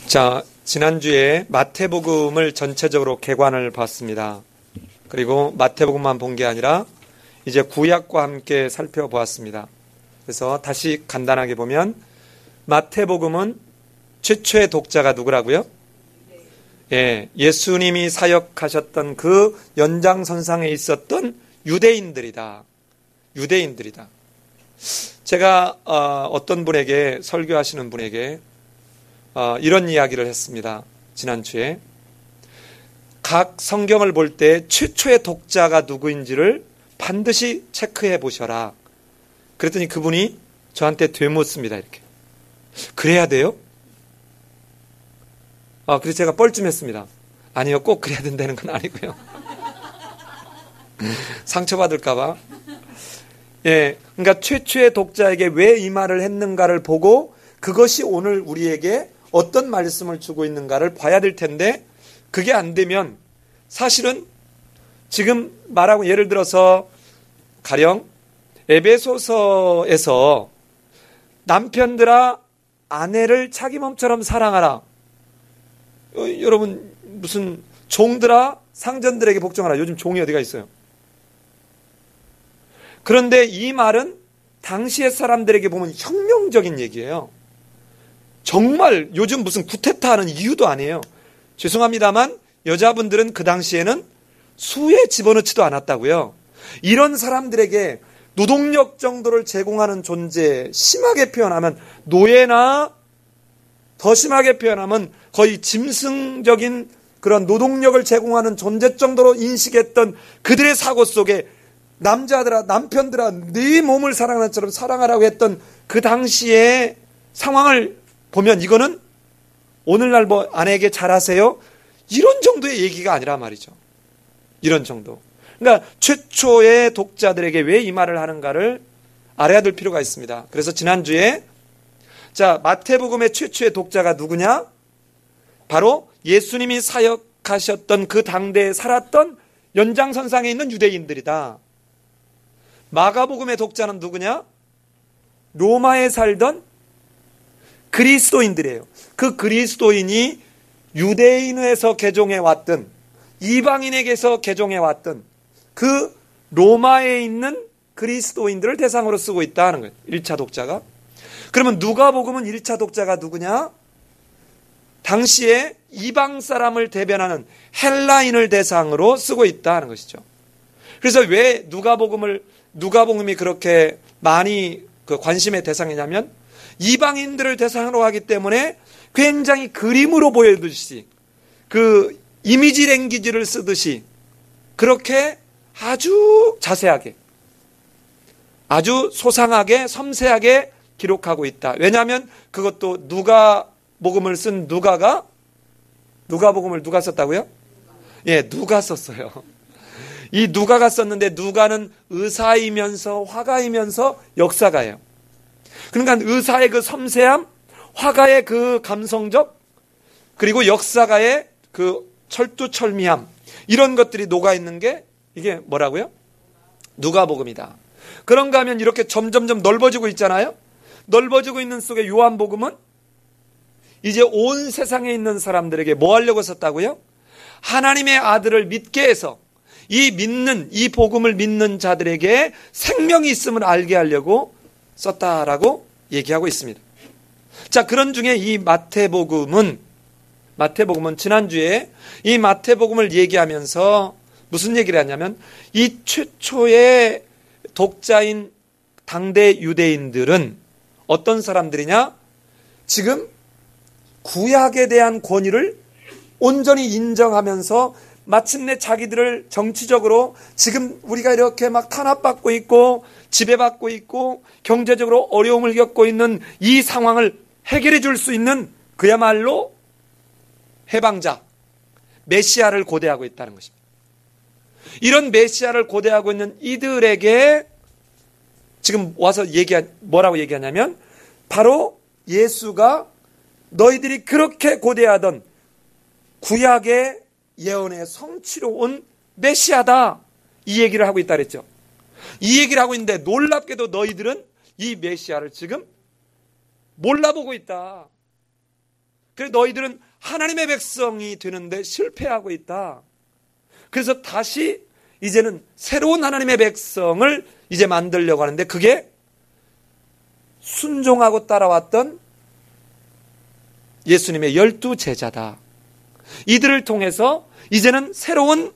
자, 지난주에 마태복음을 전체적으로 개관을 봤습니다. 그리고 마태복음만 본 게 아니라 이제 구약과 함께 살펴보았습니다. 그래서 다시 간단하게 보면 마태복음은 최초의 독자가 누구라고요? 예수님이 사역하셨던 그 연장선상에 있었던 유대인들이다. 제가 어떤 분에게, 설교하시는 분에게 이런 이야기를 했습니다. 지난주에 각 성경을 볼 때 최초의 독자가 누구인지를 반드시 체크해 보셔라. 그랬더니 그분이 저한테 되묻습니다. 이렇게. 그래야 돼요? 그래서 제가 뻘쭘했습니다. 아니요, 꼭 그래야 된다는 건 아니고요. 상처받을까봐. 그러니까 최초의 독자에게 왜 이 말을 했는가를 보고 그것이 오늘 우리에게 어떤 말씀을 주고 있는가를 봐야 될 텐데, 그게 안 되면 사실은 지금 말하고, 예를 들어서 가령 에베소서에서 남편들아 아내를 자기 몸처럼 사랑하라. 여러분, 무슨 종들아 상전들에게 복종하라. 요즘 종이 어디가 있어요? 그런데 이 말은 당시의 사람들에게 보면 혁명적인 얘기예요. 정말 요즘 무슨 쿠데타 하는 이유도 아니에요. 죄송합니다만 여자분들은 그 당시에는 수에 집어넣지도 않았다고요. 이런 사람들에게 노동력 정도를 제공하는 존재, 심하게 표현하면 노예나 더 심하게 표현하면 거의 짐승적인 그런 노동력을 제공하는 존재 정도로 인식했던 그들의 사고 속에 남자들아, 남편들아, 네 몸을 사랑하는 것처럼 사랑하라고 했던 그 당시의 상황을 보면 이거는 오늘날 뭐 아내에게 잘하세요? 이런 정도의 얘기가 아니라 말이죠. 이런 정도. 그러니까 최초의 독자들에게 왜 이 말을 하는가를 알아야 될 필요가 있습니다. 그래서 지난주에 자, 마태복음의 최초의 독자가 누구냐? 바로 예수님이 사역하셨던 그 당대에 살았던 연장선상에 있는 유대인들이다. 마가복음의 독자는 누구냐? 로마에 살던 그리스도인들이에요. 그 그리스도인이 유대인에서 개종해 왔던, 이방인에게서 개종해 왔던 그 로마에 있는 그리스도인들을 대상으로 쓰고 있다는 거예요. 1차 독자가. 그러면 누가복음은 1차 독자가 누구냐? 당시에 이방 사람을 대변하는 헬라인을 대상으로 쓰고 있다는 것이죠. 그래서 왜 누가복음이 그렇게 많이 그 관심의 대상이냐면 이방인들을 대상으로 하기 때문에 굉장히 그림으로 보여주듯이, 그 이미지 랭귀지를 쓰듯이 그렇게 아주 자세하게, 아주 소상하게, 섬세하게 기록하고 있다. 왜냐하면 그것도 누가복음을 쓴 누가복음을 누가 썼다고요? 누가 썼어요. 이 누가가 썼는데 누가는 의사이면서 화가이면서 역사가예요. 그러니까 의사의 그 섬세함, 화가의 그 감성적, 그리고 역사가의 그 철두철미함, 이런 것들이 녹아있는 게 이게 뭐라고요? 누가복음이다. 그런가 하면 이렇게 점점점 넓어지고 있잖아요. 넓어지고 있는 속에 요한복음은 이제 온 세상에 있는 사람들에게 뭐 하려고 썼다고요? 하나님의 아들을 믿게 해서 이 복음을 믿는 자들에게 생명이 있음을 알게 하려고 썼다라고 얘기하고 있습니다. 자, 그런 중에 이 마태복음은 지난주에 이 마태복음을 얘기하면서 무슨 얘기를 하냐면, 이 최초의 독자인 당대 유대인들은 어떤 사람들이냐? 지금 구약에 대한 권위를 온전히 인정하면서 마침내 자기들을 정치적으로 지금 우리가 이렇게 막 탄압받고 있고 지배받고 있고 경제적으로 어려움을 겪고 있는 이 상황을 해결해 줄 수 있는 그야말로 해방자, 메시아를 고대하고 있다는 것입니다. 이런 메시아를 고대하고 있는 이들에게 지금 와서 뭐라고 얘기하냐면, 바로 예수가 너희들이 그렇게 고대하던 구약의 예언의 성취로 온 메시아다, 이 얘기를 하고 있다 그랬죠. 이 얘기를 하고 있는데 놀랍게도 너희들은 이 메시아를 지금 몰라보고 있다. 그래 너희들은 하나님의 백성이 되는데 실패하고 있다. 그래서 다시 이제는 새로운 하나님의 백성을 이제 만들려고 하는데 그게 순종하고 따라왔던 예수님의 12제자다. 이들을 통해서 이제는 새로운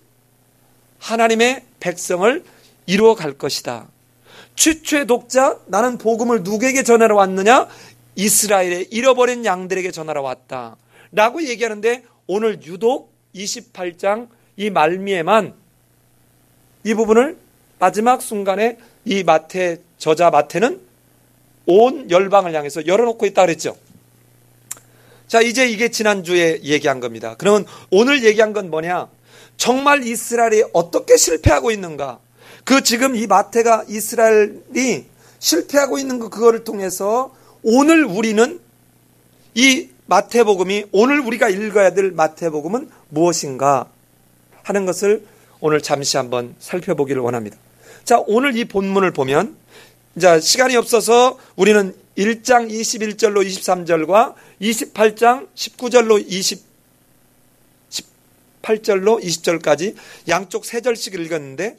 하나님의 백성을 이루어 갈 것이다. 최초의 독자, 나는 복음을 누구에게 전하러 왔느냐? 이스라엘의 잃어버린 양들에게 전하러 왔다 라고 얘기하는데, 오늘 유독 28장 이 말미에만 이 부분을 마지막 순간에 이 마태, 저자 마태는 온 열방을 향해서 열어놓고 있다 그랬죠. 자, 이제 이게 지난주에 얘기한 겁니다. 그러면 오늘 얘기한 건 뭐냐? 정말 이스라엘이 어떻게 실패하고 있는가? 그 지금 이 마태가 이스라엘이 실패하고 있는 그거를 통해서 오늘 우리는 이 마태복음이, 오늘 우리가 읽어야 될 마태복음은 무엇인가 하는 것을 오늘 잠시 한번 살펴보기를 원합니다. 자, 오늘 이 본문을 보면, 자, 시간이 없어서 우리는 1장 21절로 23절과 28장 19절로 18절로 20절까지 양쪽 3절씩 읽었는데,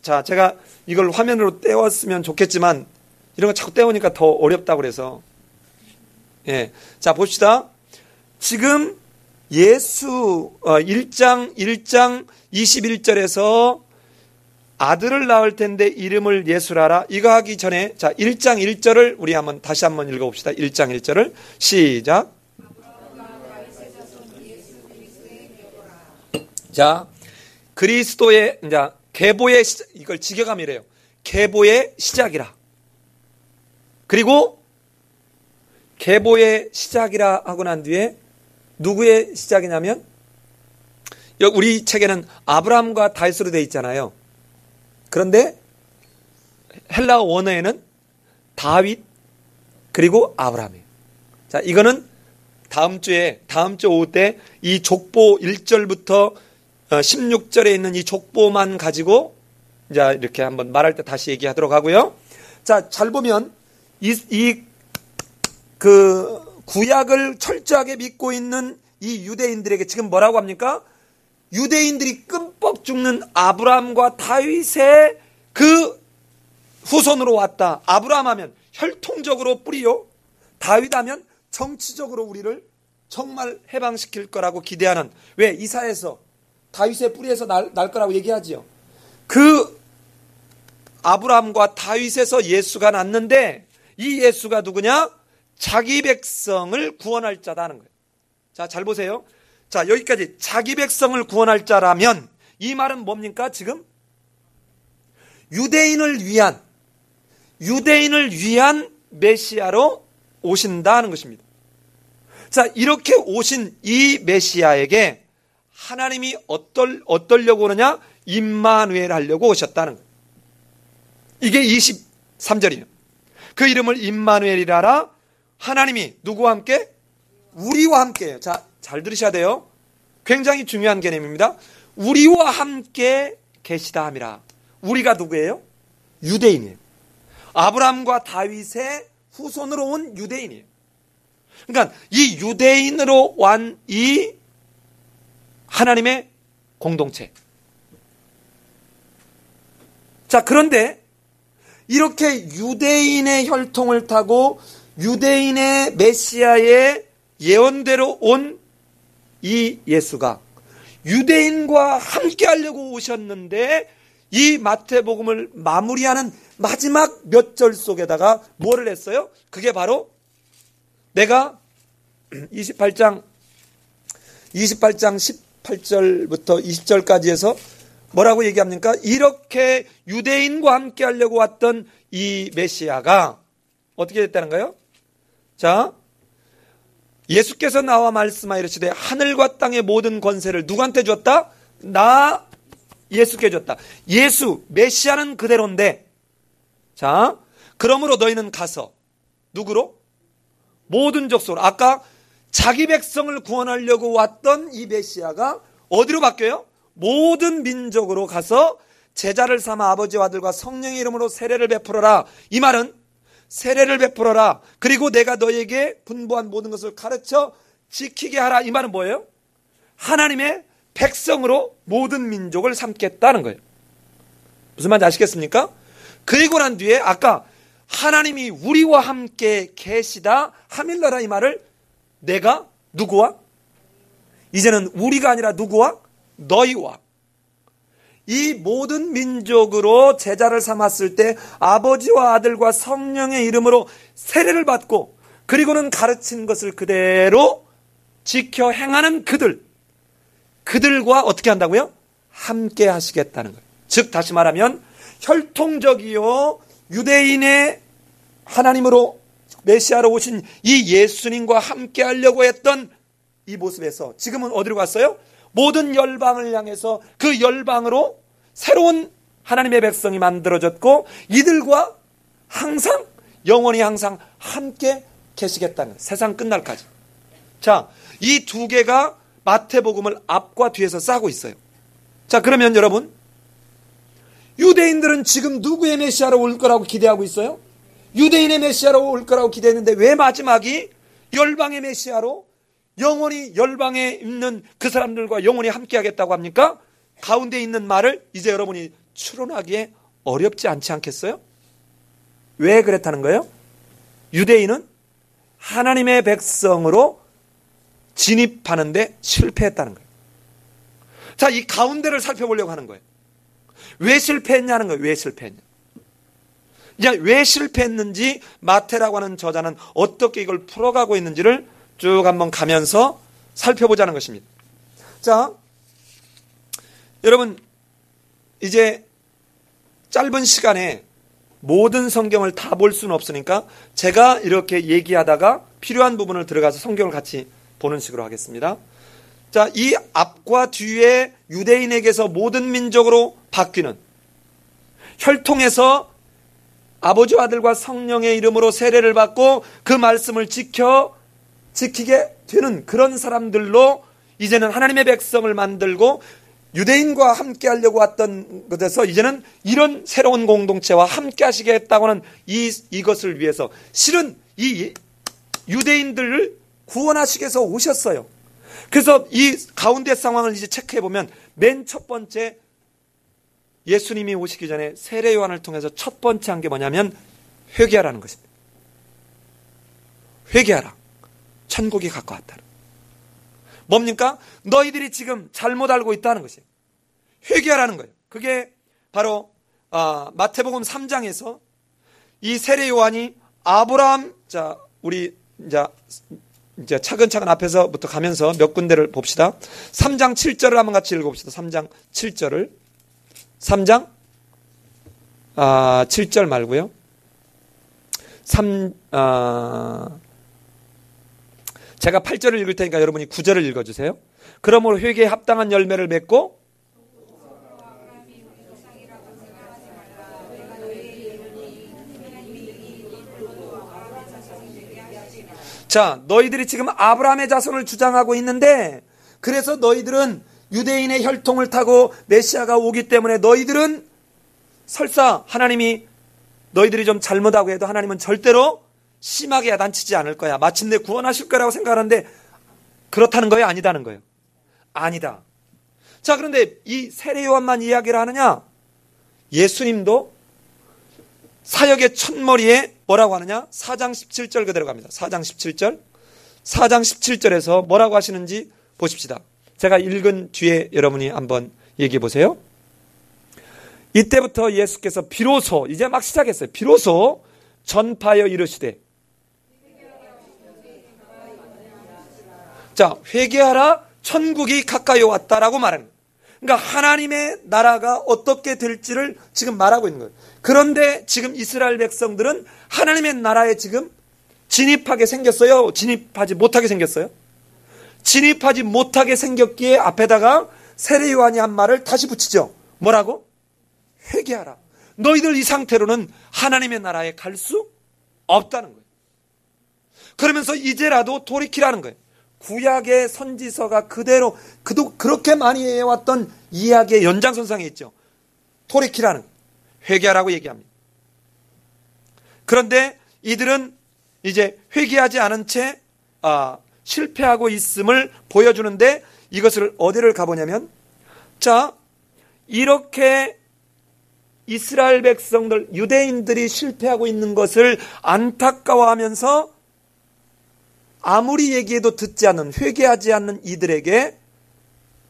자, 제가 이걸 화면으로 떼었으면 좋겠지만 이런 거 자꾸 떼우니까 더 어렵다고 그래서, 예. 자, 봅시다. 지금 예수 1장 21절에서 아들을 낳을 텐데 이름을 예수라라, 이거 하기 전에 자 1장 1절을 우리 다시 한번 읽어봅시다. 1장 1절을 시작. 자, 그리스도의 이제 계보의 이걸 직역함이래요. 계보의 시작이라. 그리고 계보의 시작이라 하고 난 뒤에 누구의 시작이냐면, 우리 책에는 아브라함과 다윗으로 되어 있잖아요. 그런데 헬라어 원어에는 다윗 그리고 아브라함이에요. 자, 이거는 다음 주 오후 때 이 족보 1절부터 16절에 있는 이 족보만 가지고 이제 이렇게 한번 말할 때 다시 얘기하도록 하고요. 자, 잘 보면 그 구약을 철저하게 믿고 있는 이 유대인들에게 지금 뭐라고 합니까? 유대인들이 끔뻑 죽는 아브라함과 다윗의 그 후손으로 왔다. 아브라함 하면 혈통적으로 뿌리요, 다윗 하면 정치적으로 우리를 정말 해방시킬 거라고 기대하는, 왜 이사야에서 다윗의 뿌리에서 날 거라고 얘기하지요. 그 아브라함과 다윗에서 예수가 났는데, 이 예수가 누구냐? 자기 백성을 구원할 자다 하는 거예요. 자, 잘 보세요. 자, 여기까지 자기 백성을 구원할 자라면 이 말은 뭡니까? 지금 유대인을 위한 메시아로 오신다 하는 것입니다. 자, 이렇게 오신 이 메시아에게 하나님이 어떠려고 오느냐? 임마누엘 하려고 오셨다는 거예요. 이게 23절이에요. 그 이름을 임마누엘이라라. 하나님이 누구와 함께? 우리와 함께예요. 자, 잘 들으셔야 돼요. 굉장히 중요한 개념입니다. 우리와 함께 계시다 함이라. 우리가 누구예요? 유대인이에요. 아브라함과 다윗의 후손으로 온 유대인이에요. 그러니까 이 유대인으로 온 이 하나님의 공동체. 자, 그런데 이렇게 유대인의 혈통을 타고 유대인의 메시아의 예언대로 온 이 예수가 유대인과 함께 하려고 오셨는데, 이 마태복음을 마무리하는 마지막 몇 절 속에다가 뭐를 했어요? 그게 바로 내가 28장 18절부터 20절까지 해서 뭐라고 얘기합니까? 이렇게 유대인과 함께 하려고 왔던 이 메시아가 어떻게 됐다는가요? 자, 예수께서 나와 말씀하여 이르시되 하늘과 땅의 모든 권세를 누구한테 줬다? 나 예수께 줬다. 예수 메시아는 그대로인데, 자, 그러므로 너희는 가서 누구로? 모든 족속으로. 아까 자기 백성을 구원하려고 왔던 이 메시아가 어디로 바뀌어요? 모든 민족으로 가서 제자를 삼아 아버지와 아들과 성령의 이름으로 세례를 베풀어라. 이 말은 세례를 베풀어라. 그리고 내가 너에게 분부한 모든 것을 가르쳐 지키게 하라. 이 말은 뭐예요? 하나님의 백성으로 모든 민족을 삼겠다는 거예요. 무슨 말인지 아시겠습니까? 그리고 난 뒤에 아까 하나님이 우리와 함께 계시다 하밀러라 이 말을 내가 누구와? 이제는 우리가 아니라 누구와? 너희와. 이 모든 민족으로 제자를 삼았을 때 아버지와 아들과 성령의 이름으로 세례를 받고 그리고는 가르친 것을 그대로 지켜 행하는 그들과 어떻게 한다고요? 함께 하시겠다는 거예요. 즉 다시 말하면 혈통적이요 유대인의 하나님으로 메시아로 오신 이 예수님과 함께 하려고 했던 이 모습에서 지금은 어디로 갔어요? 모든 열방을 향해서 그 열방으로 새로운 하나님의 백성이 만들어졌고 이들과 항상 영원히 항상 함께 계시겠다는 거예요. 세상 끝날까지. 자, 이 두 개가 마태복음을 앞과 뒤에서 싸고 있어요. 자, 그러면 여러분 유대인들은 지금 누구의 메시아로 올 거라고 기대하고 있어요? 유대인의 메시아로 올 거라고 기대했는데 왜 마지막이 열방의 메시아로 영원히 열방에 있는 그 사람들과 영원히 함께 하겠다고 합니까? 가운데 있는 말을 이제 여러분이 추론하기에 어렵지 않지 않겠어요? 왜 그랬다는 거예요? 유대인은 하나님의 백성으로 진입하는데 실패했다는 거예요. 자, 이 가운데를 살펴보려고 하는 거예요. 왜 실패했냐는 거예요. 왜 실패했냐. 이제 왜 실패했는지 마태라고 하는 저자는 어떻게 이걸 풀어가고 있는지를 쭉 한번 가면서 살펴보자는 것입니다. 자, 여러분 이제 짧은 시간에 모든 성경을 다 볼 수는 없으니까 제가 이렇게 얘기하다가 필요한 부분을 들어가서 성경을 같이 보는 식으로 하겠습니다. 자, 이 앞과 뒤에 유대인에게서 모든 민족으로 바뀌는 혈통에서 아버지와 아들과 성령의 이름으로 세례를 받고 그 말씀을 지키게 되는 그런 사람들로 이제는 하나님의 백성을 만들고 유대인과 함께 하려고 왔던 것에서 이제는 이런 새로운 공동체와 함께 하시겠다고 하는 이것을 위해서 실은 이 유대인들을 구원하시기 위해서 오셨어요. 그래서 이 가운데 상황을 이제 체크해 보면 맨 첫 번째 예수님이 오시기 전에 세례 요한을 통해서 첫 번째 한 게 뭐냐면 회개하라는 것입니다. 회개하라. 천국이 가까웠다. 뭡니까? 너희들이 지금 잘못 알고 있다는 것이에요. 회개하라는 거예요. 그게 바로 마태복음 3장에서 이 세례 요한이 아브라함, 자 우리 이제 차근차근 앞에서부터 가면서 몇 군데를 봅시다. 3장 7절을 한번 같이 읽어봅시다. 3장 7절을 3장 7절 말고요. 제가 8절을 읽을 테니까 여러분이 9절을 읽어주세요. 그러므로 회개에 합당한 열매를 맺고 자, 너희들이 지금 아브라함의 자손을 주장하고 있는데 그래서 너희들은 유대인의 혈통을 타고 메시아가 오기 때문에 너희들은 설사 하나님이 너희들이 좀 잘못하고 해도 하나님은 절대로 심하게 야단치지 않을 거야. 마침내 구원하실 거라고 생각하는데 그렇다는 거예요? 아니다는 거예요? 아니다. 자, 그런데 이 세례 요한만 이야기를 하느냐? 예수님도 사역의 첫머리에 뭐라고 하느냐? 4장 17절 그대로 갑니다. 4장 17절. 4장 17절에서 뭐라고 하시는지 보십시다. 제가 읽은 뒤에 여러분이 한번 얘기해 보세요. 이때부터 예수께서 비로소 이제 막 시작했어요. 비로소 전파하여 이르시되 자, 회개하라 천국이 가까이 왔다라고 말하는 거예요. 그러니까 하나님의 나라가 어떻게 될지를 지금 말하고 있는 거예요. 그런데 지금 이스라엘 백성들은 하나님의 나라에 지금 진입하게 생겼어요? 진입하지 못하게 생겼어요? 진입하지 못하게 생겼기에 앞에다가 세례 요한이 한 말을 다시 붙이죠. 뭐라고? 회개하라. 너희들 이 상태로는 하나님의 나라에 갈 수 없다는 거예요. 그러면서 이제라도 돌이키라는 거예요. 구약의 선지서가 그대로 그렇게 많이 해왔던 이야기의 연장선상에 있죠. 돌이키라는 거예요. 회개하라고 얘기합니다. 그런데 이들은 이제 회개하지 않은 채 실패하고 있음을 보여주는데 이것을 어디를 가보냐면, 자, 이렇게 이스라엘 백성들, 유대인들이 실패하고 있는 것을 안타까워하면서 아무리 얘기해도 듣지 않는, 회개하지 않는 이들에게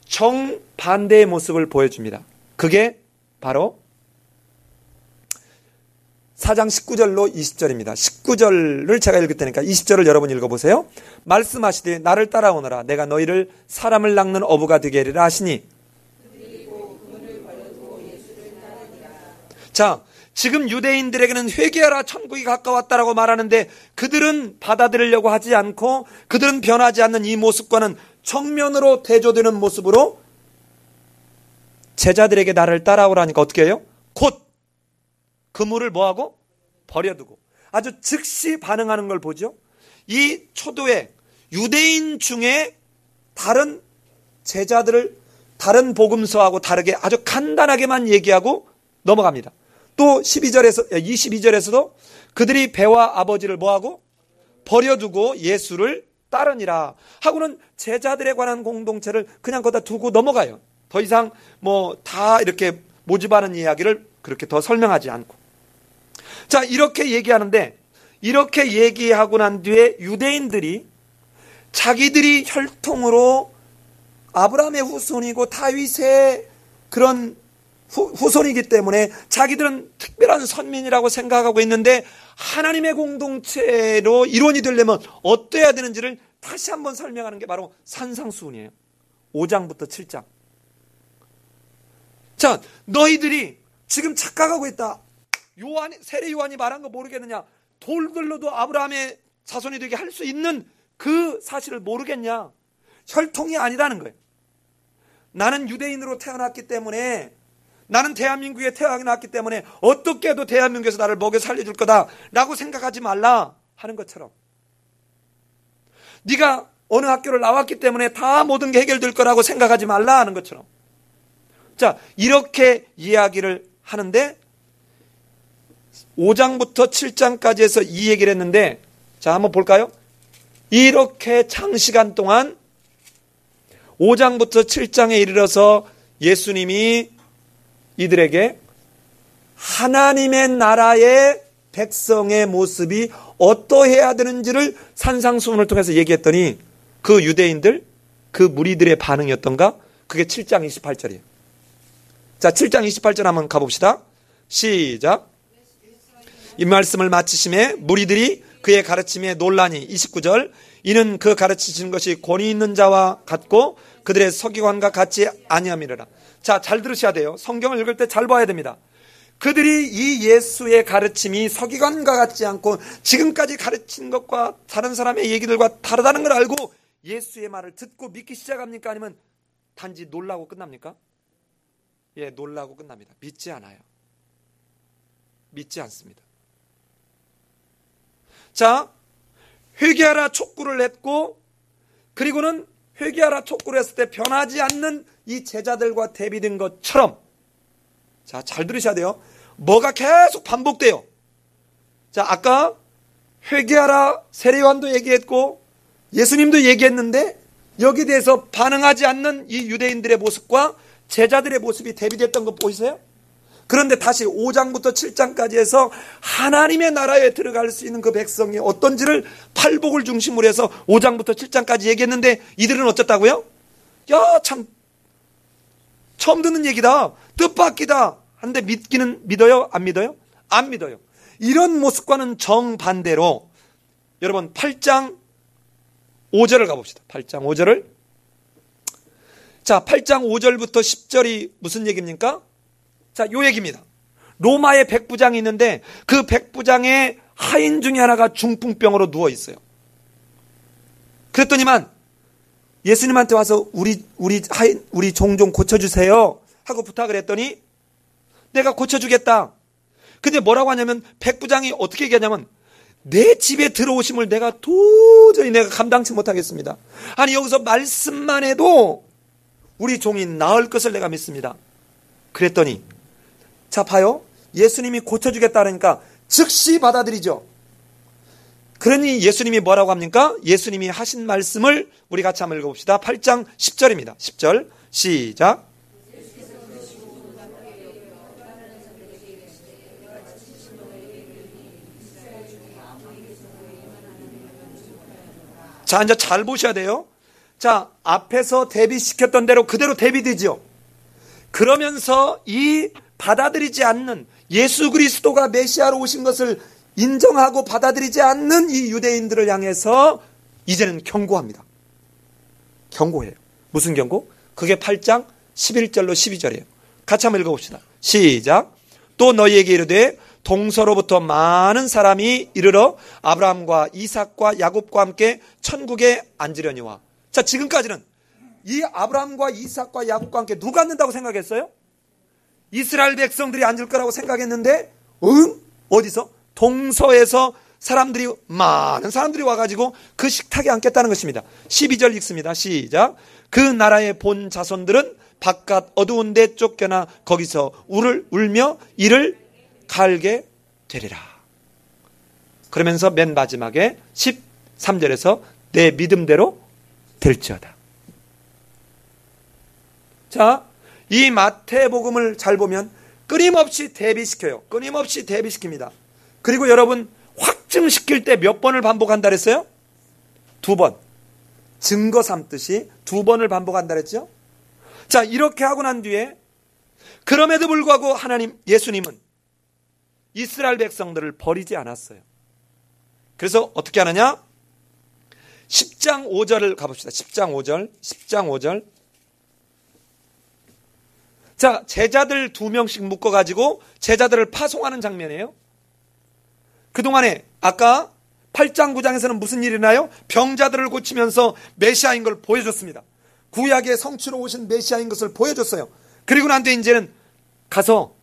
정반대의 모습을 보여줍니다. 그게 바로 4장 19절로 20절입니다. 19절을 제가 읽을 테니까 20절을 여러분 읽어보세요. 말씀하시되 나를 따라오너라. 내가 너희를 사람을 낚는 어부가 되게 하리라 하시니. 자, 지금 유대인들에게는 회개하라, 천국이 가까웠다라고 말하는데 그들은 받아들이려고 하지 않고 그들은 변하지 않는 이 모습과는 정면으로 대조되는 모습으로 제자들에게 나를 따라오라니까 어떻게 해요? 곧 그물을 뭐하고? 버려두고. 아주 즉시 반응하는 걸 보죠. 이 초도에 유대인 중에 다른 제자들을 다른 복음서하고 다르게 아주 간단하게만 얘기하고 넘어갑니다. 또 22절에서도 그들이 배와 아버지를 뭐하고? 버려두고 예수를 따르니라 하고는 제자들에 관한 공동체를 그냥 거기다 두고 넘어가요. 더 이상 뭐 다 이렇게 모집하는 이야기를 그렇게 더 설명하지 않고. 자, 이렇게 얘기하는데, 이렇게 얘기하고 난 뒤에 유대인들이 자기들이 혈통으로 아브라함의 후손이고 다윗의 그런 후손이기 때문에 자기들은 특별한 선민이라고 생각하고 있는데 하나님의 공동체로 일원이 되려면 어떠해야 되는지를 다시 한번 설명하는 게 바로 산상수훈이에요. 5장부터 7장. 자, 너희들이 지금 착각하고 있다. 세례 요한이 말한 거 모르겠느냐? 돌들로도 아브라함의 자손이 되게 할 수 있는 그 사실을 모르겠냐? 혈통이 아니라는 거예요. 나는 유대인으로 태어났기 때문에, 나는 대한민국에 태어났기 때문에 어떻게 해도 대한민국에서 나를 먹여 살려줄 거다라고 생각하지 말라 하는 것처럼, 네가 어느 학교를 나왔기 때문에 다 모든 게 해결될 거라고 생각하지 말라 하는 것처럼. 자, 이렇게 이야기를 하는데 5장부터 7장까지 해서 이 얘기를 했는데, 자, 한번 볼까요? 이렇게 장시간 동안 5장부터 7장에 이르러서 예수님이 이들에게 하나님의 나라의 백성의 모습이 어떠해야 되는지를 산상수훈을 통해서 얘기했더니 그 유대인들, 그 무리들의 반응이 어떤가? 그게 7장 28절이에요. 자, 7장 28절 한번 가봅시다. 시작. 이 말씀을 마치심에 무리들이 그의 가르침에 논란이. 29절. 이는 그 가르치시는 것이 권위 있는 자와 같고 그들의 서기관과 같지 아니함이라. 자, 잘 들으셔야 돼요. 성경을 읽을 때 잘 봐야 됩니다. 그들이 이 예수의 가르침이 서기관과 같지 않고 지금까지 가르친 것과 다른 사람의 얘기들과 다르다는 걸 알고 예수의 말을 듣고 믿기 시작합니까? 아니면 단지 놀라고 끝납니까? 예, 놀라고 끝납니다. 믿지 않아요. 믿지 않습니다. 자, 회개하라 촉구를 했고, 그리고는 회개하라 촉구를 했을 때 변하지 않는 이 제자들과 대비된 것처럼, 자, 잘 들으셔야 돼요. 뭐가 계속 반복돼요. 자, 아까 회개하라 세례 요한도 얘기했고 예수님도 얘기했는데 여기에 대해서 반응하지 않는 이 유대인들의 모습과 제자들의 모습이 대비됐던 거 보이세요? 그런데 다시 5장부터 7장까지 해서 하나님의 나라에 들어갈 수 있는 그 백성이 어떤지를 팔복을 중심으로 해서 5장부터 7장까지 얘기했는데 이들은 어쨌다고요? 야, 참 처음 듣는 얘기다, 뜻밖이다 한데 믿기는 믿어요? 안 믿어요? 안 믿어요. 이런 모습과는 정반대로 여러분 8장 5절을 가봅시다. 8장 5절을. 자, 8장 5절부터 10절이 무슨 얘기입니까? 자, 요 얘기입니다. 로마의 백부장이 있는데 그 백부장의 하인 중에 하나가 중풍병으로 누워 있어요. 그랬더니만 예수님한테 와서 우리 종 좀 고쳐주세요 하고 부탁을 했더니 내가 고쳐주겠다. 근데 뭐라고 하냐면 백부장이 어떻게 얘기하냐면 내 집에 들어오심을 내가 도저히 감당치 못하겠습니다. 아니 여기서 말씀만 해도 우리 종이 나을 것을 내가 믿습니다. 그랬더니 자 봐요. 예수님이 고쳐주겠다 그러니까 즉시 받아들이죠. 그러니 예수님이 뭐라고 합니까? 예수님이 하신 말씀을 우리 같이 한번 읽어봅시다. 8장 10절입니다. 10절 시작. 자, 이제 잘 보셔야 돼요. 자, 앞에서 대비시켰던 대로 그대로 대비되죠. 그러면서 이 받아들이지 않는 예수 그리스도가 메시아로 오신 것을 인정하고 받아들이지 않는 이 유대인들을 향해서 이제는 경고합니다. 경고해요. 무슨 경고? 그게 8장 11절로 12절이에요. 같이 한번 읽어봅시다. 시작. 또 너희에게 이르되 동서로부터 많은 사람이 이르러 아브라함과 이삭과 야곱과 함께 천국에 앉으려니와. 자, 지금까지는 이 아브라함과 이삭과 야곱과 함께 누가 앉는다고 생각했어요? 이스라엘 백성들이 앉을 거라고 생각했는데 어디서? 동서에서 사람들이 많은 사람들이 와가지고 그 식탁에 앉겠다는 것입니다. 12절 읽습니다. 시작. 그 나라의 본 자손들은 바깥 어두운 데 쫓겨나 거기서 울며 이를 갈게 되리라. 그러면서 맨 마지막에 13절에서 내 믿음대로 될지어다. 자, 이 마태복음을 잘 보면 끊임없이 대비시켜요. 끊임없이 대비시킵니다. 그리고 여러분 확증시킬 때 몇 번을 반복한다 그랬어요? 2번. 증거 삼듯이 2번을 반복한다 그랬죠? 자, 이렇게 하고 난 뒤에 그럼에도 불구하고 하나님 예수님은 이스라엘 백성들을 버리지 않았어요. 그래서 어떻게 하느냐? 10장 5절을 가봅시다. 10장 5절. 10장 5절. 자, 제자들 2명씩 묶어가지고 제자들을 파송하는 장면이에요. 그동안에 아까 8장 9장에서는 무슨 일이 나요? 병자들을 고치면서 메시아인 걸 보여줬습니다. 구약의 성취로 오신 메시아인 것을 보여줬어요. 그리고 난 뒤에 이제는 가서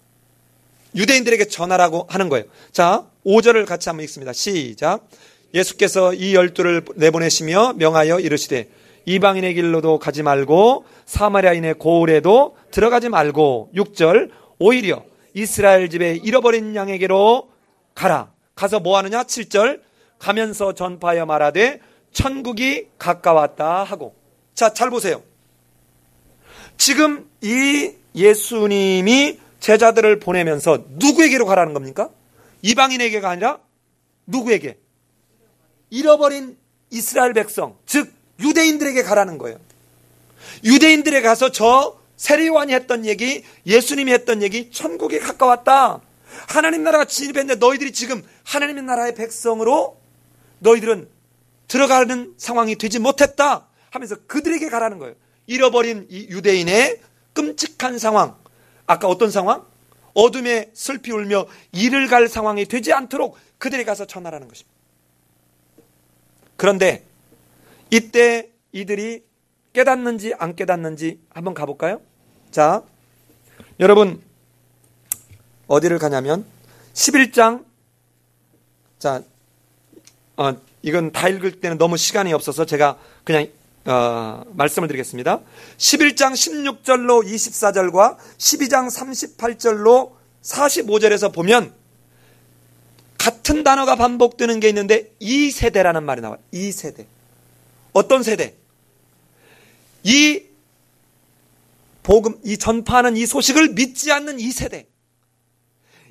유대인들에게 전하라고 하는 거예요. 자, 5절을 같이 한번 읽습니다. 시작. 예수께서 이 12를 내보내시며 명하여 이르시되 이방인의 길로도 가지 말고 사마리아인의 고을에도 들어가지 말고 6절 오히려 이스라엘 집에 잃어버린 양에게로 가라. 가서 뭐 하느냐? 7절 가면서 전파하여 말하되 천국이 가까웠다 하고. 자, 잘 보세요. 지금 이 예수님이 제자들을 보내면서 누구에게로 가라는 겁니까? 이방인에게가 아니라 누구에게? 잃어버린 이스라엘 백성, 즉 유대인들에게 가라는 거예요. 유대인들에 가서 저 세례요한이 했던 얘기, 예수님이 했던 얘기, 천국이 가까웠다. 하나님 나라가 진입했는데 너희들이 지금 하나님의 나라의 백성으로 너희들은 들어가는 상황이 되지 못했다 하면서 그들에게 가라는 거예요. 잃어버린 이 유대인의 끔찍한 상황, 아까 어떤 상황? 어둠에 슬피 울며 이를 갈 상황이 되지 않도록 그들이 가서 전하라는 것입니다. 그런데 이때 이들이 깨닫는지 안 깨닫는지 한번 가볼까요? 자, 여러분 어디를 가냐면 11장. 자, 이건 다 읽을 때는 너무 시간이 없어서 제가 그냥 말씀을 드리겠습니다. 11장 16절로 24절과 12장 38절로 45절에서 보면 같은 단어가 반복되는 게 있는데 이 세대라는 말이 나와요. 이 세대. 어떤 세대? 이 복음, 이 전파하는 이 소식을 믿지 않는 이 세대.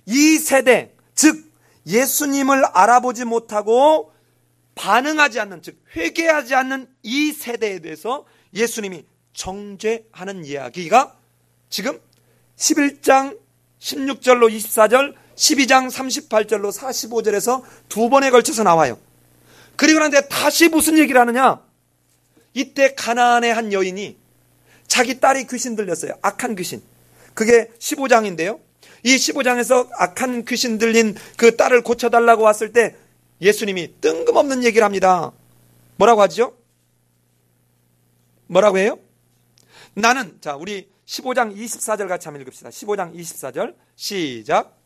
이 세대, 즉 예수님을 알아보지 못하고 반응하지 않는, 즉 회개하지 않는 이 세대에 대해서 예수님이 정죄하는 이야기가 지금 11장 16절로 24절, 12장 38절로 45절에서 2번에 걸쳐서 나와요. 그리고 난 뒤에 다시 무슨 얘기를 하느냐? 이때 가나안의 한 여인이 자기 딸이 귀신 들렸어요. 악한 귀신. 그게 15장인데요. 이 15장에서 악한 귀신 들린 그 딸을 고쳐달라고 왔을 때 예수님이 뜬금없는 얘기를 합니다. 뭐라고 하죠? 뭐라고 해요? 나는, 자, 우리 15장 24절 같이 한번 읽읍시다. 15장 24절 시작.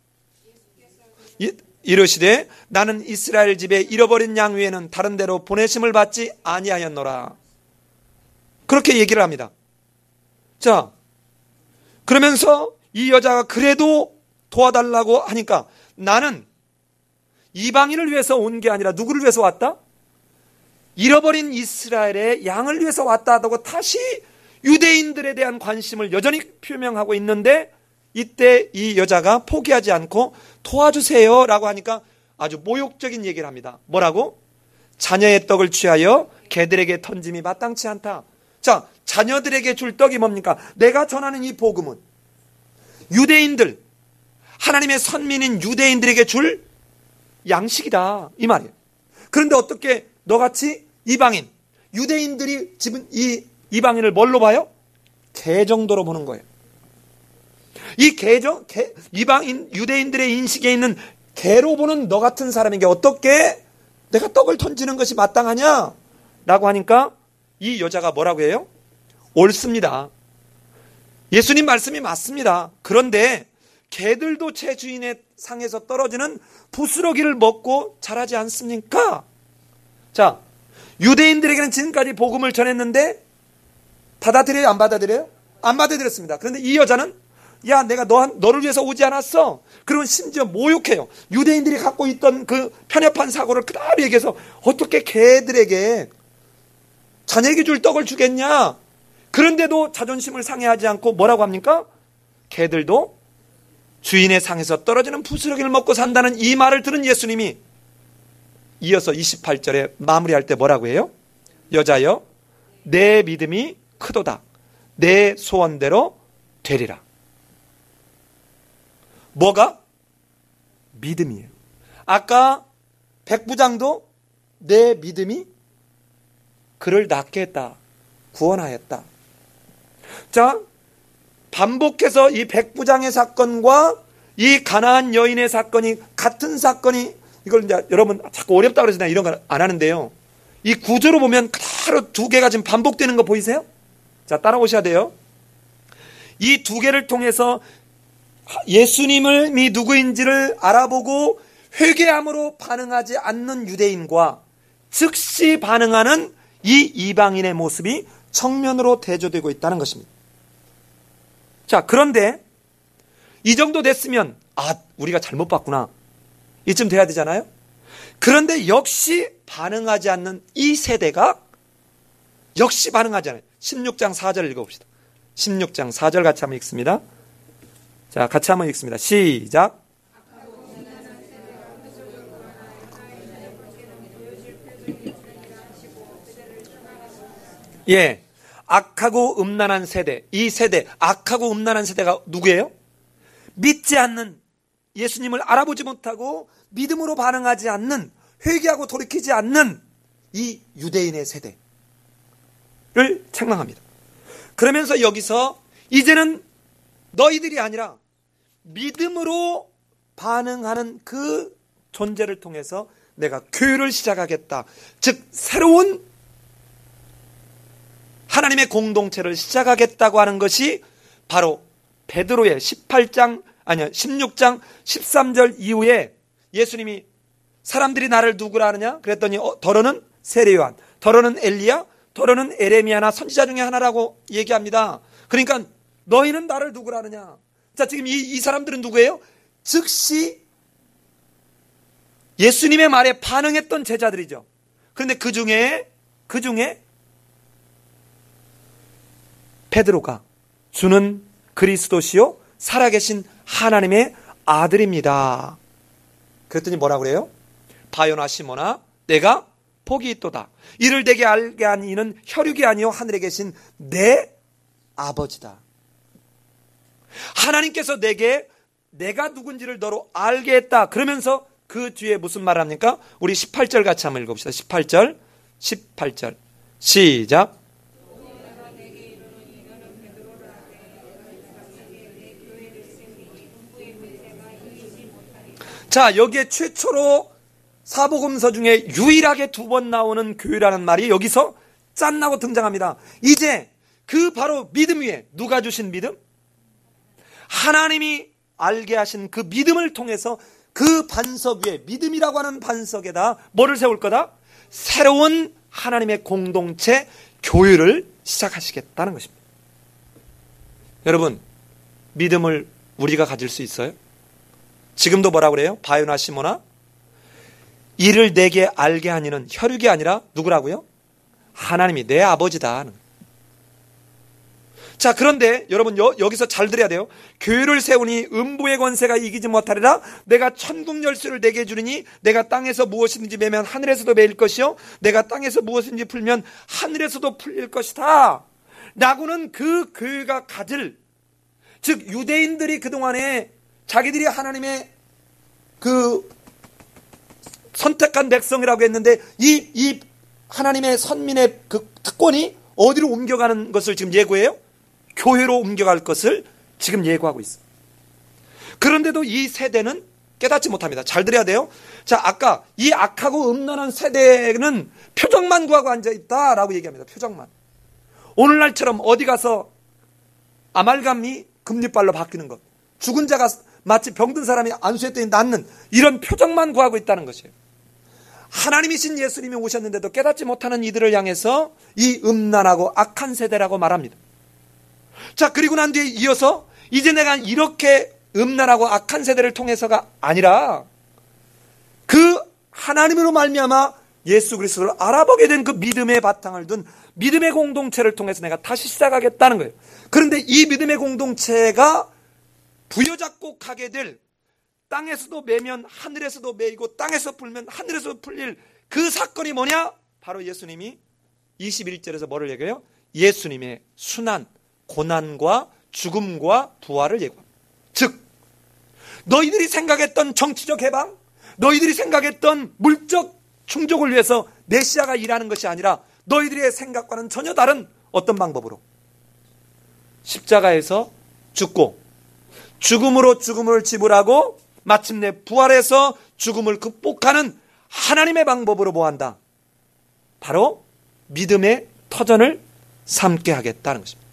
이르시되 나는 이스라엘 집에 잃어버린 양 외에는 다른 데로 보내심을 받지 아니하였노라. 그렇게 얘기를 합니다. 자, 그러면서 이 여자가 그래도 도와달라고 하니까 나는 이방인을 위해서 온 게 아니라 누구를 위해서 왔다? 잃어버린 이스라엘의 양을 위해서 왔다 하고 다시 유대인들에 대한 관심을 여전히 표명하고 있는데, 이때 이 여자가 포기하지 않고 도와주세요 라고 하니까 아주 모욕적인 얘기를 합니다. 뭐라고? 자녀의 떡을 취하여 개들에게 던짐이 마땅치 않다. 자, 자녀들에게 줄 떡이 뭡니까? 내가 전하는 이 복음은 유대인들, 하나님의 선민인 유대인들에게 줄 양식이다, 이 말이에요. 그런데 어떻게 너같이 이방인, 유대인들이 지금 이 이방인을 뭘로 봐요? 개 정도로 보는 거예요. 이 이방인 유대인들의 인식에 있는 개로 보는 너 같은 사람에게 어떻게 내가 떡을 던지는 것이 마땅하냐? 라고 하니까 이 여자가 뭐라고 해요? 옳습니다. 예수님 말씀이 맞습니다. 그런데 개들도 제 주인의 상에서 떨어지는 부스러기를 먹고 자라지 않습니까? 자, 유대인들에게는 지금까지 복음을 전했는데 받아들여요? 안 받아들여요? 안 받아들였습니다. 그런데 이 여자는 야, 내가 너를 위해서 오지 않았어. 그러면 심지어 모욕해요. 유대인들이 갖고 있던 그 편협한 사고를 그대로 얘기해서 어떻게 개들에게 자녀에게 줄 떡을 주겠냐? 그런데도 자존심을 상해하지 않고 뭐라고 합니까? 개들도 주인의 상에서 떨어지는 부스러기를 먹고 산다는 이 말을 들은 예수님이 이어서 28절에 마무리할 때 뭐라고 해요? 여자여, 내 믿음이 크도다. 내 소원대로 되리라. 뭐가? 믿음이에요. 아까 백부장도 내 믿음이 그를 낫게 했다. 구원하였다. 자, 반복해서 이 백부장의 사건과 이 가나안 여인의 사건이 같은 사건이, 이걸 이제 여러분 자꾸 어렵다 그러시나 이런 거 안 하는데요. 이 구조로 보면 그대로 두 개가 지금 반복되는 거 보이세요? 자, 따라오셔야 돼요. 이 두 개를 통해서 예수님이 누구인지를 알아보고 회개함으로 반응하지 않는 유대인과 즉시 반응하는 이 이방인의 모습이 정면으로 대조되고 있다는 것입니다. 자, 그런데 이 정도 됐으면 우리가 잘못 봤구나, 이쯤 돼야 되잖아요. 그런데 역시 반응하지 않는 이 세대가 역시 반응하지 않아요. 16장 4절 읽어봅시다. 16장 4절 같이 한번 읽습니다. 자, 같이 한번 읽습니다. 시작. 예, 악하고 음란한 세대, 이 세대, 악하고 음란한 세대가 누구예요? 믿지 않는, 예수님을 알아보지 못하고 믿음으로 반응하지 않는, 회개하고 돌이키지 않는 이 유대인의 세대를 책망합니다. 그러면서 여기서 이제는 너희들이 아니라 믿음으로 반응하는 그 존재를 통해서 내가 교회를 시작하겠다. 즉 새로운 하나님의 공동체를 시작하겠다고 하는 것이 바로 베드로의 16장 13절 이후에 예수님이 사람들이 나를 누구라 하느냐? 그랬더니 더러는 세례요한, 더러는 엘리야, 더러는 에레미야나 선지자 중에 하나라고 얘기합니다. 그러니까 너희는 나를 누구라 하느냐? 자, 지금 이 사람들은 누구예요? 즉시 예수님의 말에 반응했던 제자들이죠. 그런데 그 중에 베드로가 주는 그리스도시요 살아계신 하나님의 아들입니다. 그랬더니 뭐라 그래요? 바요나 시몬아, 내가 복이 있도다. 이를 내게 알게 한 이는 혈육이 아니요 하늘에 계신 내 아버지다. 하나님께서 내가 누군지를 너로 알게 했다. 그러면서 그 뒤에 무슨 말을 합니까? 우리 18절 같이 한번 읽어봅시다. 18절 시작. 자, 여기에 최초로 사복음서 중에 유일하게 2번 나오는 교회라는 말이 여기서 짠나고 등장합니다. 이제 그 바로 믿음 위에 누가 주신 믿음? 하나님이 알게 하신 그 믿음을 통해서 그 반석 위에, 믿음이라고 하는 반석에다 뭐를 세울 거다? 새로운 하나님의 공동체 교회를 시작하시겠다는 것입니다. 여러분, 믿음을 우리가 가질 수 있어요? 지금도 뭐라 그래요? 바요나 시모나, 이를 내게 알게 하니는 혈육이 아니라 누구라고요? 하나님이 내 아버지다 하는 거예요. 자, 그런데 여러분 여기서 잘 들어야 돼요. 교회를 세우니 음부의 권세가 이기지 못하리라. 내가 천국 열쇠를 내게 주리니 내가 땅에서 무엇이든지 매면 하늘에서도 매일 것이요 내가 땅에서 무엇이든지 풀면 하늘에서도 풀릴 것이다 라고는 그 교회가 가질, 즉 유대인들이 그동안에 자기들이 하나님의 그 선택한 백성이라고 했는데 이 하나님의 선민의 그 특권이 어디로 옮겨가는 것을 지금 예고해요? 교회로 옮겨갈 것을 지금 예고하고 있어요. 그런데도 이 세대는 깨닫지 못합니다. 잘 들어야 돼요. 자, 아까 이 악하고 음란한 세대는 표적만 구하고 앉아있다라고 얘기합니다. 표적만. 오늘날처럼 어디 가서 아말감이 금리빨로 바뀌는 것, 죽은 자가 마치 병든 사람이 안수했더니 낫는 이런 표적만 구하고 있다는 것이에요. 하나님이신 예수님이 오셨는데도 깨닫지 못하는 이들을 향해서 이 음란하고 악한 세대라고 말합니다. 자, 그리고 난 뒤에 이어서 이제 내가 이렇게 음란하고 악한 세대를 통해서가 아니라 그 하나님으로 말미암아 예수 그리스도를 알아보게 된 그 믿음의 바탕을 둔 믿음의 공동체를 통해서 내가 다시 시작하겠다는 거예요. 그런데 이 믿음의 공동체가 부여잡고 가게 될, 땅에서도 매면 하늘에서도 매이고 땅에서 풀면 하늘에서 풀릴 그 사건이 뭐냐? 바로 예수님이 21절에서 뭐를 얘기해요? 예수님의 순환, 고난과 죽음과 부활을 예고합니다. 즉 너희들이 생각했던 정치적 해방, 너희들이 생각했던 물적 충족을 위해서 메시아가 일하는 것이 아니라 너희들의 생각과는 전혀 다른 어떤 방법으로 십자가에서 죽고 죽음으로 죽음을 지불하고 마침내 부활해서 죽음을 극복하는 하나님의 방법으로 보한다. 바로 믿음의 터전을 삼게 하겠다는 것입니다.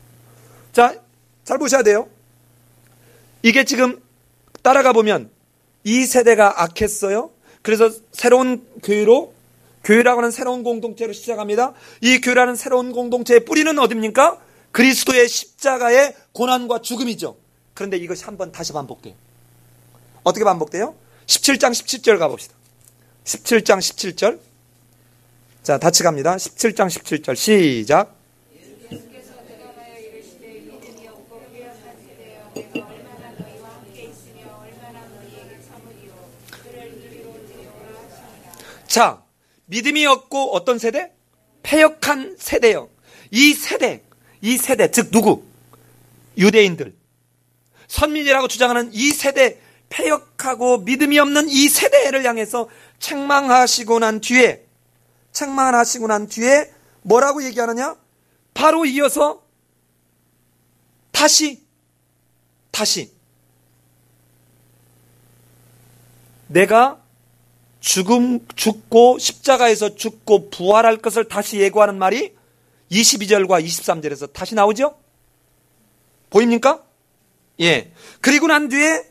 자, 잘 보셔야 돼요. 이게 지금 따라가 보면 이 세대가 악했어요. 그래서 새로운 교회라고 하는 새로운 공동체로 시작합니다. 이 교회라는 새로운 공동체의 뿌리는 어디입니까? 그리스도의 십자가의 고난과 죽음이죠. 그런데 이것이 한번 다시 반복돼요. 어떻게 반복돼요? 17장 17절 가봅시다. 17장 17절. 자, 같이 갑니다. 17장 17절 시작. 자, 믿음이 없고 어떤 세대? 패역한 세대요. 이 세대, 즉 누구? 유대인들. 선민이라고 주장하는 이 세대, 패역하고 믿음이 없는 이 세대를 향해서 책망하시고 난 뒤에 뭐라고 얘기하느냐? 바로 이어서 다시 내가 죽고 십자가에서 죽고 부활할 것을 다시 예고하는 말이 22절과 23절에서 다시 나오죠? 보입니까? 예. 그리고 난 뒤에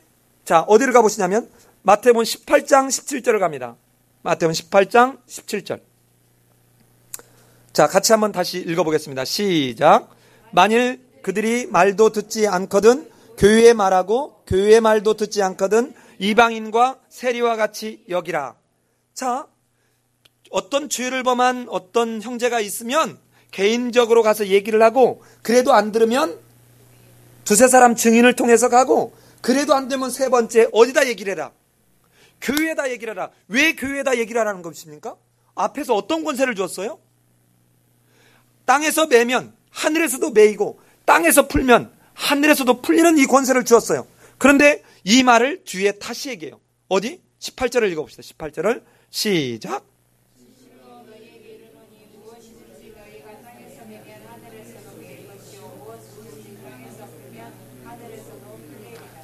자, 어디를 가보시냐면 마태복음 18장 17절을 갑니다. 마태복음 18장 17절. 자, 같이 한번 다시 읽어보겠습니다. 시작. 만일 그들이 말도 듣지 않거든 교회의 말하고 교회의 말도 듣지 않거든 이방인과 세리와 같이 여기라. 자, 어떤 죄를 범한 어떤 형제가 있으면 개인적으로 가서 얘기를 하고 그래도 안 들으면 두세 사람 증인을 통해서 가고 그래도 안 되면 세 번째 어디다 얘기를 해라? 교회에다 얘기를 하라. 왜 교회에다 얘기를 하라는 것입니까? 앞에서 어떤 권세를 주었어요? 땅에서 매면 하늘에서도 매이고 땅에서 풀면 하늘에서도 풀리는 이 권세를 주었어요. 그런데 이 말을 뒤에 다시 얘기해요. 어디? 18절을 읽어봅시다. 18절을 시작.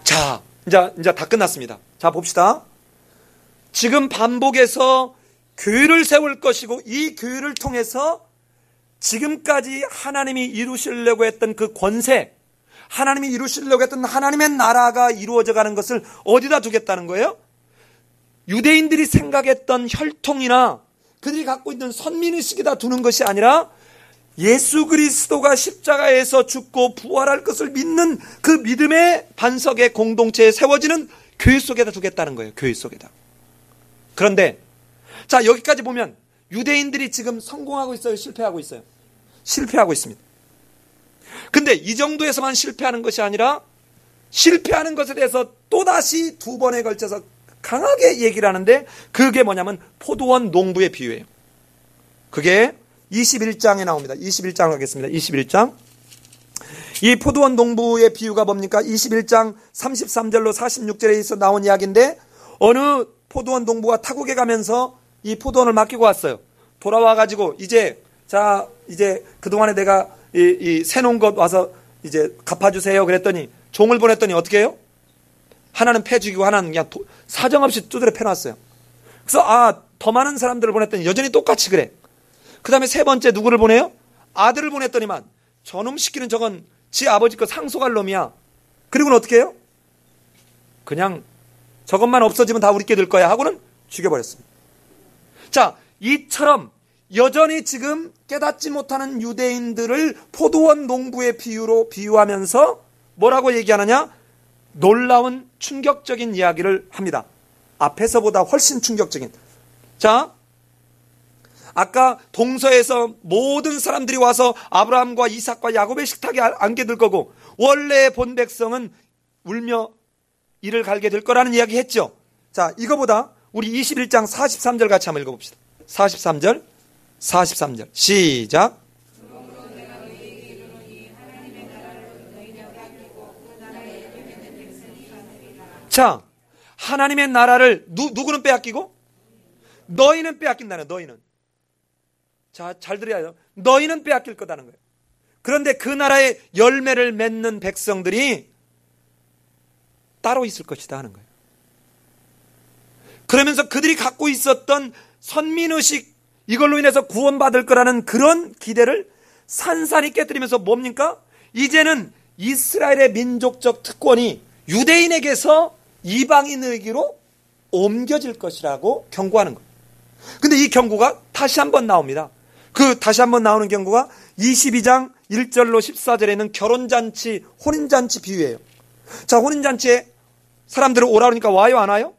자, 이제 다 끝났습니다. 자, 봅시다. 지금 반복해서 교회를 세울 것이고 이 교회를 통해서 지금까지 하나님이 이루시려고 했던 그 권세, 하나님이 이루시려고 했던 하나님의 나라가 이루어져 가는 것을 어디다 두겠다는 거예요? 유대인들이 생각했던 혈통이나 그들이 갖고 있는 선민의식에다 두는 것이 아니라 예수 그리스도가 십자가에서 죽고 부활할 것을 믿는 그 믿음의 반석의 공동체에 세워지는 교회 속에다 두겠다는 거예요. 교회 속에다. 그런데 자, 여기까지 보면 유대인들이 지금 성공하고 있어요? 실패하고 있어요? 실패하고 있습니다. 근데 이 정도에서만 실패하는 것이 아니라 실패하는 것에 대해서 또다시 두 번에 걸쳐서 강하게 얘기를 하는데 그게 뭐냐면 포도원 농부의 비유예요. 그게 21장에 나옵니다. 21장 하겠습니다. 21장. 이 포도원 농부의 비유가 뭡니까? 21장 33절로 46절에 나온 이야기인데 어느 포도원 농부가 타국에 가면서 이 포도원을 맡기고 왔어요. 돌아와가지고 이제 그동안에 내가 이 세놓은 것 와서 이제 갚아주세요. 그랬더니 종을 보냈더니 어떻게 해요? 하나는 패 죽이고 하나는 그냥 사정없이 두드려 패놨어요. 그래서 더 많은 사람들을 보냈더니 여전히 똑같이 그래. 그 다음에 세 번째 누구를 보내요? 아들을 보냈더니만 저놈 시키는 저건 지 아버지 거 상속할 놈이야. 그리고는 어떻게 해요? 그냥 저것만 없어지면 다 우리께 될 거야 하고는 죽여버렸습니다. 자, 이처럼 여전히 지금 깨닫지 못하는 유대인들을 포도원 농부의 비유로 비유하면서 뭐라고 얘기하느냐? 놀라운 충격적인 이야기를 합니다. 앞에서보다 훨씬 충격적인. 자, 아까 동서에서 모든 사람들이 와서 아브라함과 이삭과 야곱의 식탁에 앉게 될 거고 원래의 본 백성은 울며 이를 갈게 될 거라는 이야기 했죠. 자, 이거보다 우리 21장 43절 같이 한번 읽어봅시다. 43절 시작. 자, 하나님의 나라를 누구는 빼앗기고? 너희는 빼앗긴다는, 너희는. 자, 잘 들어야 해요. 너희는 빼앗길 거다는 거예요. 그런데 그 나라의 열매를 맺는 백성들이 따로 있을 것이다 하는 거예요. 그러면서 그들이 갖고 있었던 선민의식, 이걸로 인해서 구원받을 거라는 그런 기대를 산산히 깨뜨리면서 뭡니까? 이제는 이스라엘의 민족적 특권이 유대인에게서 이방인에게로 옮겨질 것이라고 경고하는 거예요. 근데 이 경고가 다시 한번 나옵니다. 그 다시 한번 나오는 경고가 22장 1절로 14절에는 결혼잔치, 혼인잔치 비유예요. 자, 혼인잔치에 사람들을 오라 그러니까 와요, 안 와요?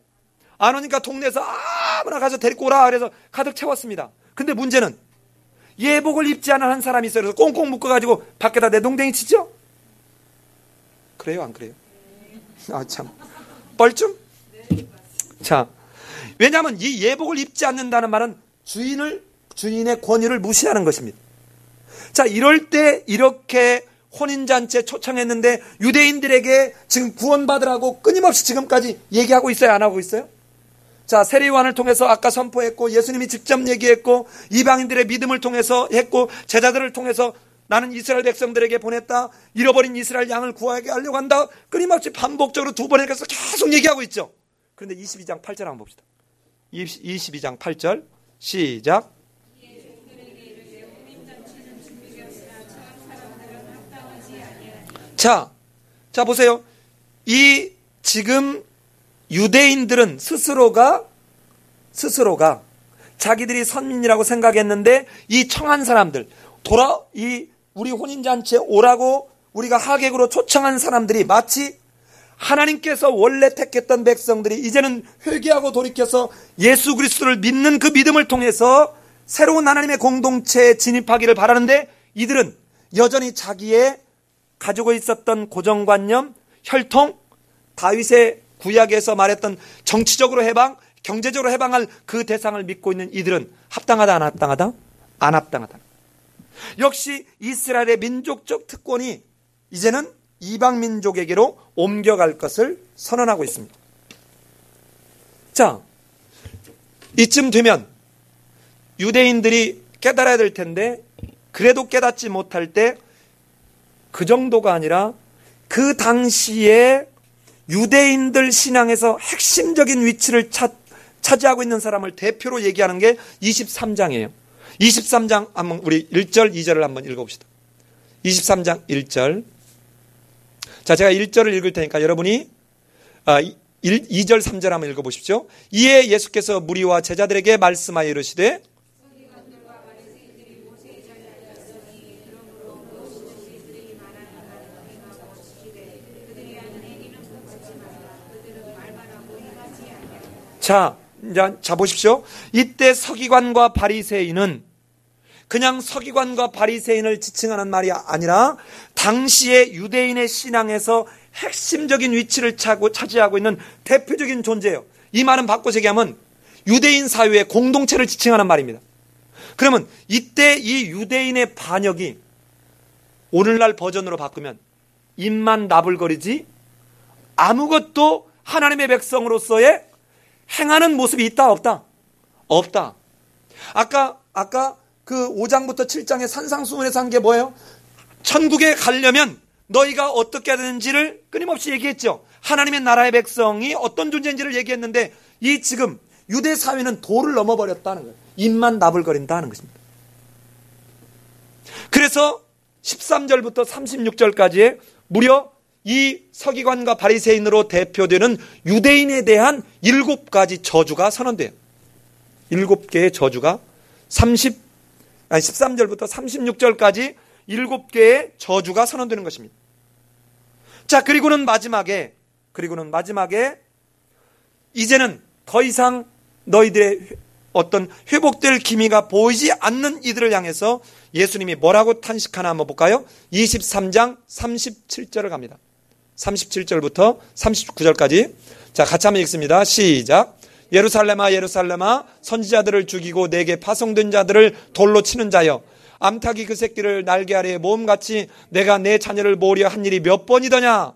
안 오니까 동네에서 아무나 가서 데리고 오라 그래서 가득 채웠습니다. 근데 문제는 예복을 입지 않은 한 사람이 있어요. 그래서 꽁꽁 묶어가지고 밖에다 내동댕이 치죠? 그래요, 안 그래요? 참 뻘쭘? 자, 왜냐하면 이 예복을 입지 않는다는 말은 주인의 권위를 무시하는 것입니다. 자, 이럴 때 이렇게 혼인잔치에 초청했는데 유대인들에게 지금 구원받으라고 끊임없이 지금까지 얘기하고 있어요, 안 하고 있어요? 자, 세례요한을 통해서 아까 선포했고 예수님이 직접 얘기했고 이방인들의 믿음을 통해서 했고 제자들을 통해서 나는 이스라엘 백성들에게 보냈다. 잃어버린 이스라엘 양을 구하게 하려고 한다. 끊임없이 반복적으로 두 번에 걸쳐서 계속 얘기하고 있죠. 그런데 22장 8절 한번 봅시다. 22장 8절 시작. 자 보세요. 이 지금 유대인들은 스스로가 자기들이 선민이라고 생각했는데 이 청한 사람들 우리 혼인잔치에 오라고 우리가 하객으로 초청한 사람들이 마치 하나님께서 원래 택했던 백성들이 이제는 회개하고 돌이켜서 예수 그리스도를 믿는 그 믿음을 통해서 새로운 하나님의 공동체에 진입하기를 바라는데 이들은 여전히 자기의 가지고 있었던 고정관념, 혈통, 다윗의 구약에서 말했던 정치적으로 해방, 경제적으로 해방할 그 대상을 믿고 있는 이들은 합당하다, 안 합당하다? 안 합당하다. 역시 이스라엘의 민족적 특권이 이제는 이방 민족에게로 옮겨갈 것을 선언하고 있습니다. 자, 이쯤 되면 유대인들이 깨달아야 될 텐데 그래도 깨닫지 못할 때 그 정도가 아니라 그 당시에 유대인들 신앙에서 핵심적인 위치를 차지하고 있는 사람을 대표로 얘기하는 게 23장이에요. 23장 한번 우리 1절, 2절을 한번 읽어봅시다. 23장 1절. 자, 제가 1절을 읽을 테니까 여러분이 2절, 3절 한번 읽어보십시오. 이에 예수께서 무리와 제자들에게 말씀하여 이르시되 자, 자 보십시오. 이때 서기관과 바리새인은 그냥 서기관과 바리새인을 지칭하는 말이 아니라 당시의 유대인의 신앙에서 핵심적인 위치를 차지하고 있는 대표적인 존재예요. 이 말은 바꿔서 얘기하면 유대인 사회의 공동체를 지칭하는 말입니다. 그러면 이때 이 유대인의 반역이 오늘날 버전으로 바꾸면 입만 나불거리지 아무것도 하나님의 백성으로서의 행하는 모습이 있다 없다? 없다. 아까 그 5장부터 7장의 산상수훈에서 한 게 뭐예요? 천국에 가려면 너희가 어떻게 해야 되는지를 끊임없이 얘기했죠. 하나님의 나라의 백성이 어떤 존재인지를 얘기했는데 이 지금 유대 사회는 도를 넘어버렸다는 거예요. 입만 나불거린다는 것입니다. 그래서 13절부터 36절까지의 무려 이 서기관과 바리새인으로 대표되는 유대인에 대한 7가지 저주가 선언돼요. 7개의 저주가 13절부터 36절까지 7개의 저주가 선언되는 것입니다. 자, 그리고는 마지막에 이제는 더 이상 너희들의 어떤 회복될 기미가 보이지 않는 이들을 향해서 예수님이 뭐라고 탄식하나 한번 볼까요? 23장 37절을 갑니다. 37절부터 39절까지. 자, 같이 한번 읽습니다. 시작. 예루살렘아 예루살렘아 선지자들을 죽이고 내게 파송된 자들을 돌로 치는 자여, 암탉이 그 새끼를 날개 아래에 모음같이 내가 내 자녀를 모으려 한 일이 몇 번이더냐.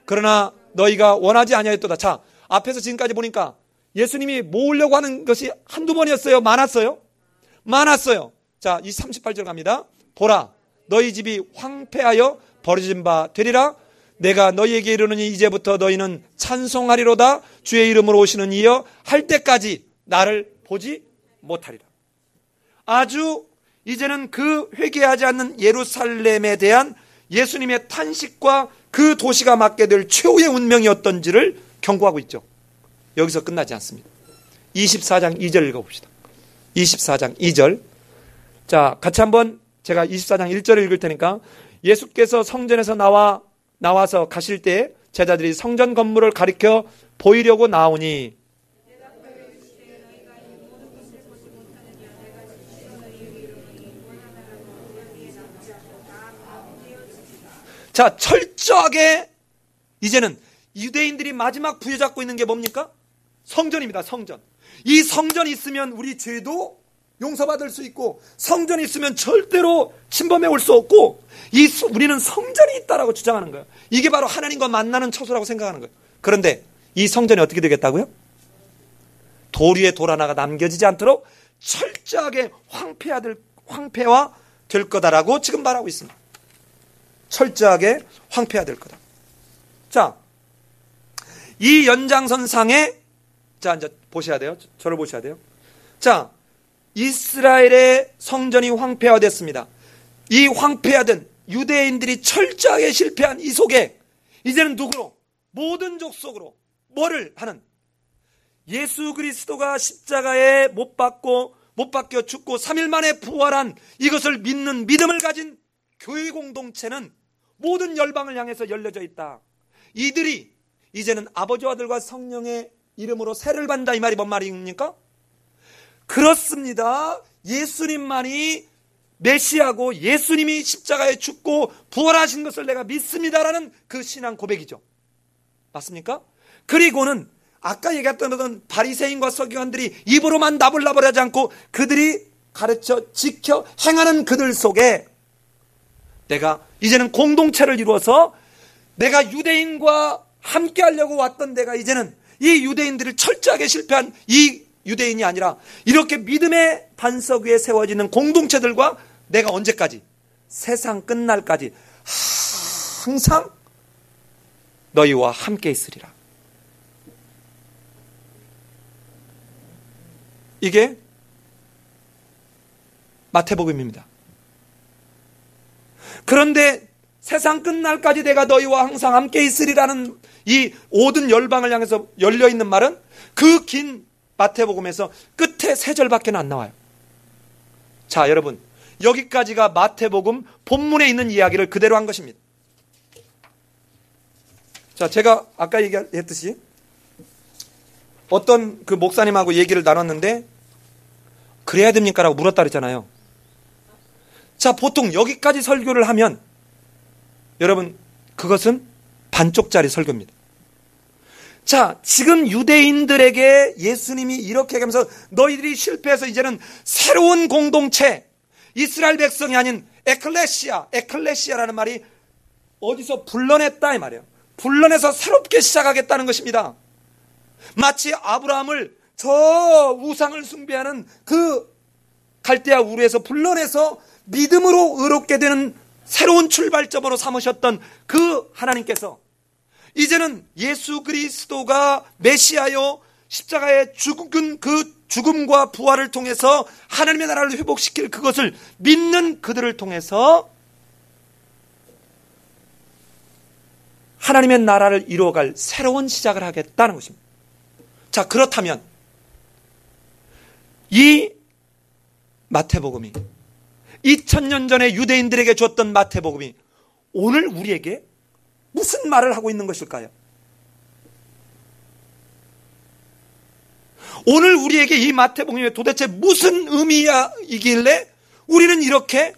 그러나 너희가 원하지 아니하였도다. 자, 앞에서 지금까지 보니까 예수님이 모으려고 하는 것이 한두 번이었어요? 많았어요? 많았어요. 자, 이 38절 갑니다. 보라, 너희 집이 황폐하여 버려진 바 되리라. 내가 너희에게 이르노니 이제부터 너희는 찬송하리로다. 주의 이름으로 오시는 이여 할 때까지 나를 보지 못하리라. 아주 이제는 그 회개하지 않는 예루살렘에 대한 예수님의 탄식과 그 도시가 맞게 될 최후의 운명이었던지를 경고하고 있죠. 여기서 끝나지 않습니다. 24장 2절 읽어봅시다. 24장 2절. 자, 같이 한번 제가 24장 1절을 읽을 테니까, 예수께서 성전에서 나와서 가실 때 제자들이 성전 건물을 가리켜 보이려고 나오니 자, 철저하게 이제는 유대인들이 마지막 부여잡고 있는 게 뭡니까? 성전입니다. 성전. 이 성전이 있으면 우리 죄도 용서받을 수 있고, 성전이 있으면 절대로 침범해 올 수 없고, 우리는 성전이 있다라고 주장하는 거예요. 이게 바로 하나님과 만나는 처소라고 생각하는 거예요. 그런데 이 성전이 어떻게 되겠다고요? 돌 위에 돌 하나가 남겨지지 않도록 철저하게 황폐화 될 거다라고 지금 말하고 있습니다. 철저하게 황폐화 될 거다. 자, 이 연장선상에, 자, 이제 보셔야 돼요. 저를 보셔야 돼요. 자, 이스라엘의 성전이 황폐화됐습니다. 이 황폐화된 유대인들이 철저하게 실패한 이 속에 이제는 누구로? 모든 족속으로 뭐를 하는? 예수 그리스도가 십자가에 못 박혀 죽고 3일 만에 부활한 이것을 믿는 믿음을 가진 교회 공동체는 모든 열방을 향해서 열려져 있다. 이들이 이제는 아버지와 아들과 성령의 이름으로 세를 받는다. 이 말이 뭔 말입니까? 그렇습니다. 예수님만이 메시아고 예수님이 십자가에 죽고 부활하신 것을 내가 믿습니다라는 그 신앙 고백이죠. 맞습니까? 그리고는 아까 얘기했던 바리새인과 서기관들이 입으로만 나불나불하지 않고 그들이 가르쳐 지켜 행하는 그들 속에 내가 이제는 공동체를 이루어서 내가 유대인과 함께 하려고 왔던 내가 이제는 이 유대인들을 철저하게 실패한 이 유대인이 아니라 이렇게 믿음의 반석 위에 세워지는 공동체들과 내가 언제까지? 세상 끝날까지 항상 너희와 함께 있으리라. 이게 마태복음입니다. 그런데 세상 끝날까지 내가 너희와 항상 함께 있으리라는 이 모든 열방을 향해서 열려있는 말은 그 긴 마태복음에서 끝에 3절밖에 안 나와요. 자, 여러분, 여기까지가 마태복음 본문에 있는 이야기를 그대로 한 것입니다. 자, 제가 아까 얘기했듯이 어떤 그 목사님하고 얘기를 나눴는데 그래야 됩니까? 라고 물었다 그랬잖아요. 자, 보통 여기까지 설교를 하면 여러분 그것은 반쪽짜리 설교입니다. 자, 지금 유대인들에게 예수님이 이렇게 얘기하면서 너희들이 실패해서 이제는 새로운 공동체, 이스라엘 백성이 아닌 에클레시아라는 말이 어디서 불러냈다 이 말이에요. 불러내서 새롭게 시작하겠다는 것입니다. 마치 아브라함을 저 우상을 숭배하는 그 갈대아 우르에서 불러내서 믿음으로 의롭게 되는 새로운 출발점으로 삼으셨던 그 하나님께서 이제는 예수 그리스도가 메시아요 십자가에 죽은 그 죽음과 부활을 통해서 하나님의 나라를 회복시킬 그것을 믿는 그들을 통해서 하나님의 나라를 이루어갈 새로운 시작을 하겠다는 것입니다. 자, 그렇다면 이 마태복음이 2000년 전에 유대인들에게 줬던 마태복음이 오늘 우리에게 무슨 말을 하고 있는 것일까요? 오늘 우리에게 이 마태복음이 도대체 무슨 의미이길래 우리는 이렇게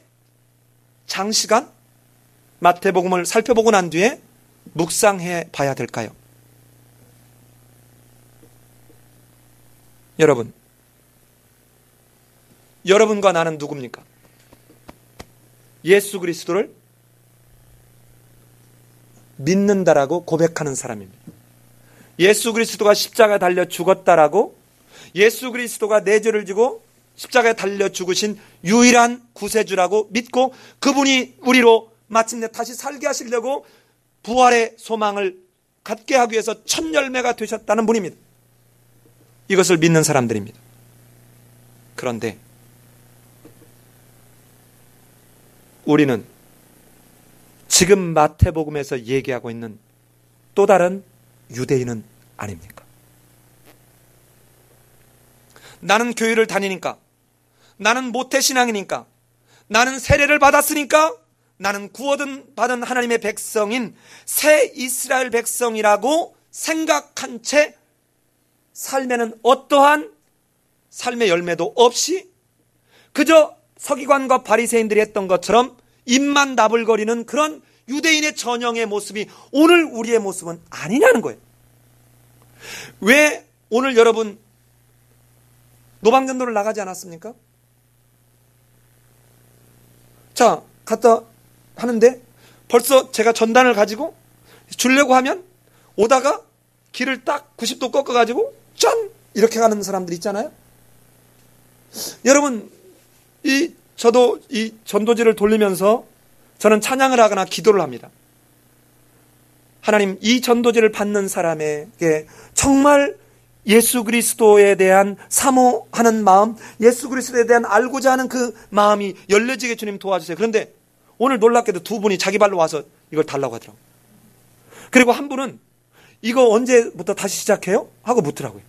장시간 마태복음을 살펴보고 난 뒤에 묵상해 봐야 될까요? 여러분과 나는 누굽니까? 예수 그리스도를 믿는다라고 고백하는 사람입니다. 예수 그리스도가 십자가에 달려 죽었다라고, 예수 그리스도가 내 죄를 지고 십자가에 달려 죽으신 유일한 구세주라고 믿고 그분이 우리로 마침내 다시 살게 하시려고 부활의 소망을 갖게 하기 위해서 첫 열매가 되셨다는 분입니다. 이것을 믿는 사람들입니다. 그런데 우리는 지금 마태복음에서 얘기하고 있는 또 다른 유대인은 아닙니까? 나는 교회를 다니니까, 나는 모태신앙이니까, 나는 세례를 받았으니까, 나는 구원받은 하나님의 백성인 새 이스라엘 백성이라고 생각한 채 삶에는 어떠한 삶의 열매도 없이 그저 서기관과 바리새인들이 했던 것처럼 입만 나불거리는 그런 유대인의 전형의 모습이 오늘 우리의 모습은 아니냐는 거예요. 왜 오늘 여러분 노방전도를 나가지 않았습니까? 자, 갔다 하는데 벌써 제가 전단을 가지고 주려고 하면 오다가 길을 딱 90도 꺾어가지고 짠! 이렇게 가는 사람들 있잖아요. 여러분, 저도 이 전도지를 돌리면서 저는 찬양을 하거나 기도를 합니다. 하나님, 이 전도지를 받는 사람에게 정말 예수 그리스도에 대한 사모하는 마음, 예수 그리스도에 대한 알고자 하는 그 마음이 열려지게 주님 도와주세요. 그런데 오늘 놀랍게도 두 분이 자기 발로 와서 이걸 달라고 하더라고요. 그리고 한 분은 이거 언제부터 다시 시작해요? 하고 묻더라고요.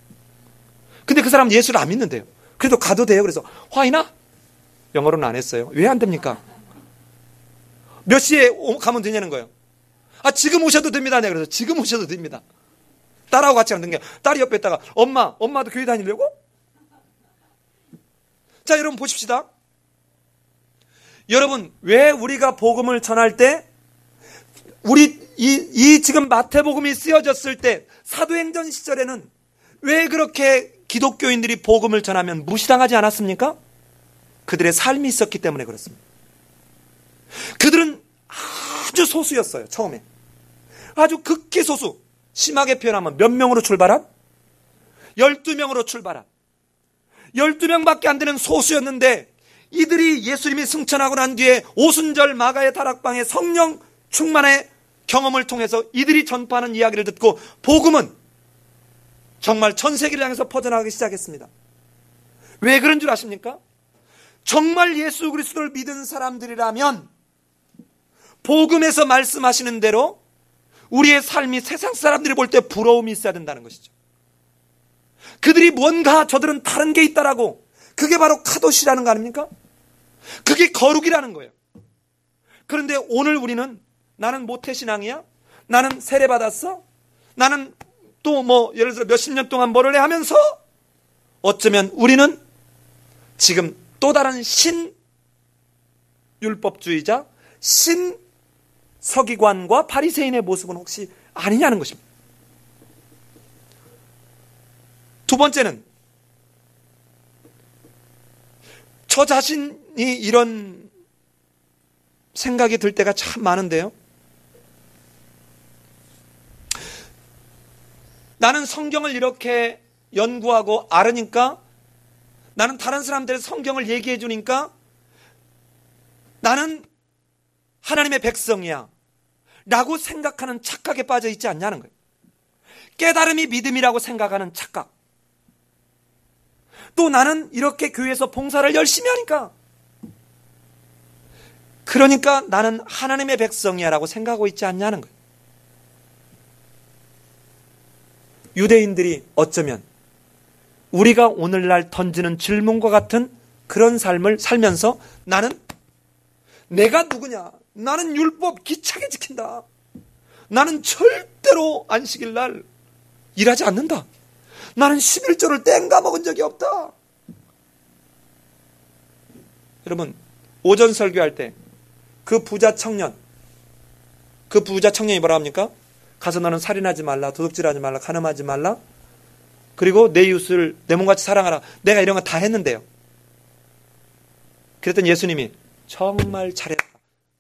근데 그 사람은 예수를 안 믿는데요. 그래도 가도 돼요. 그래서 화이나? 영어로는 안 했어요. 왜 안 됩니까? 몇 시에 가면 되냐는 거예요. 아, 지금 오셔도 됩니다. 내가 그래서 지금 오셔도 됩니다. 딸하고 같이 가는 게 딸이 옆에 있다가 엄마도 교회 다니려고? 자, 여러분 보십시다. 여러분, 왜 우리가 복음을 전할 때 이 지금 마태복음이 쓰여졌을 때 사도행전 시절에는 왜 그렇게 기독교인들이 복음을 전하면 무시당하지 않았습니까? 그들의 삶이 있었기 때문에 그렇습니다. 그들은 아주 소수였어요. 처음에 아주 극히 소수. 심하게 표현하면 몇 명으로 출발한? 12명으로 출발한 12명밖에 안 되는 소수였는데 이들이 예수님이 승천하고 난 뒤에 오순절 마가의 다락방의 성령 충만의 경험을 통해서 이들이 전파하는 이야기를 듣고 복음은 정말 전 세계를 향해서 퍼져나가기 시작했습니다. 왜 그런 줄 아십니까? 정말 예수 그리스도를 믿은 사람들이라면 복음에서 말씀하시는 대로 우리의 삶이 세상 사람들이 볼 때 부러움이 있어야 된다는 것이죠. 그들이 뭔가 저들은 다른 게 있다라고, 그게 바로 카도시라는 거 아닙니까? 그게 거룩이라는 거예요. 그런데 오늘 우리는 나는 모태신앙이야? 나는 세례받았어? 나는 또 뭐 예를 들어 몇십 년 동안 뭐를 해 하면서 어쩌면 우리는 지금 또 다른 신율법주의자, 신서기관과 바리새인의 모습은 혹시 아니냐는 것입니다. 두 번째는 저 자신이 이런 생각이 들 때가 참 많은데요. 나는 성경을 이렇게 연구하고 알으니까, 나는 다른 사람들의 성경을 얘기해 주니까 나는 하나님의 백성이야 라고 생각하는 착각에 빠져 있지 않냐는 거예요. 깨달음이 믿음이라고 생각하는 착각. 또 나는 이렇게 교회에서 봉사를 열심히 하니까, 그러니까 나는 하나님의 백성이야 라고 생각하고 있지 않냐는 거예요. 유대인들이 어쩌면 우리가 오늘날 던지는 질문과 같은 그런 삶을 살면서 나는 내가 누구냐? 나는 율법 기차게 지킨다. 나는 절대로 안식일 날 일하지 않는다. 나는 11조를 땡가 먹은 적이 없다. 여러분, 오전 설교할 때 그 부자 청년이 뭐라 합니까? 가서 너는 살인하지 말라, 도둑질하지 말라, 간음하지 말라, 그리고 내 이웃을 내 몸같이 사랑하라. 내가 이런 거 다 했는데요. 그랬더니 예수님이 정말 잘했다.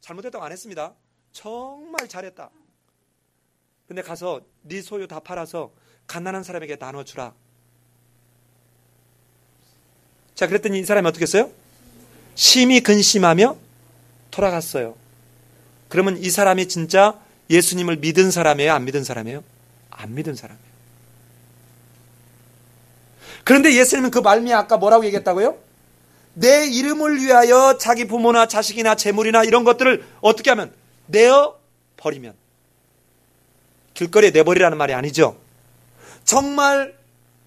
잘못했다고 안 했습니다. 정말 잘했다. 근데 가서 네 소유 다 팔아서 가난한 사람에게 나눠주라. 자, 그랬더니 이 사람이 어떻게 했어요? 심히 근심하며 돌아갔어요. 그러면 이 사람이 진짜 예수님을 믿은 사람이에요? 안 믿은 사람이에요? 안 믿은 사람이에요. 그런데 예수님은 그 말미에 아까 뭐라고 얘기했다고요? 내 이름을 위하여 자기 부모나 자식이나 재물이나 이런 것들을 어떻게 하면? 내어 버리면. 길거리에 내버리라는 말이 아니죠. 정말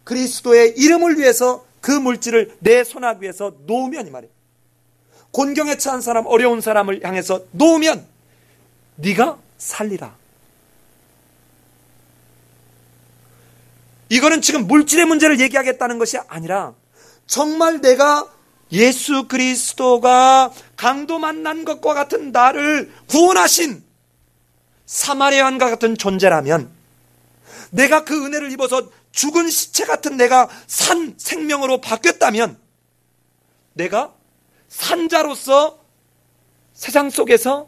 그리스도의 이름을 위해서 그 물질을 내 손아귀 위에서 놓으면, 이 말이에요. 곤경에 처한 사람, 어려운 사람을 향해서 놓으면 네가 살리라. 이거는 지금 물질의 문제를 얘기하겠다는 것이 아니라 정말 내가 예수 그리스도가 강도 만난 것과 같은 나를 구원하신 사마리아인과 같은 존재라면, 내가 그 은혜를 입어서 죽은 시체 같은 내가 산 생명으로 바뀌었다면, 내가 산자로서 세상 속에서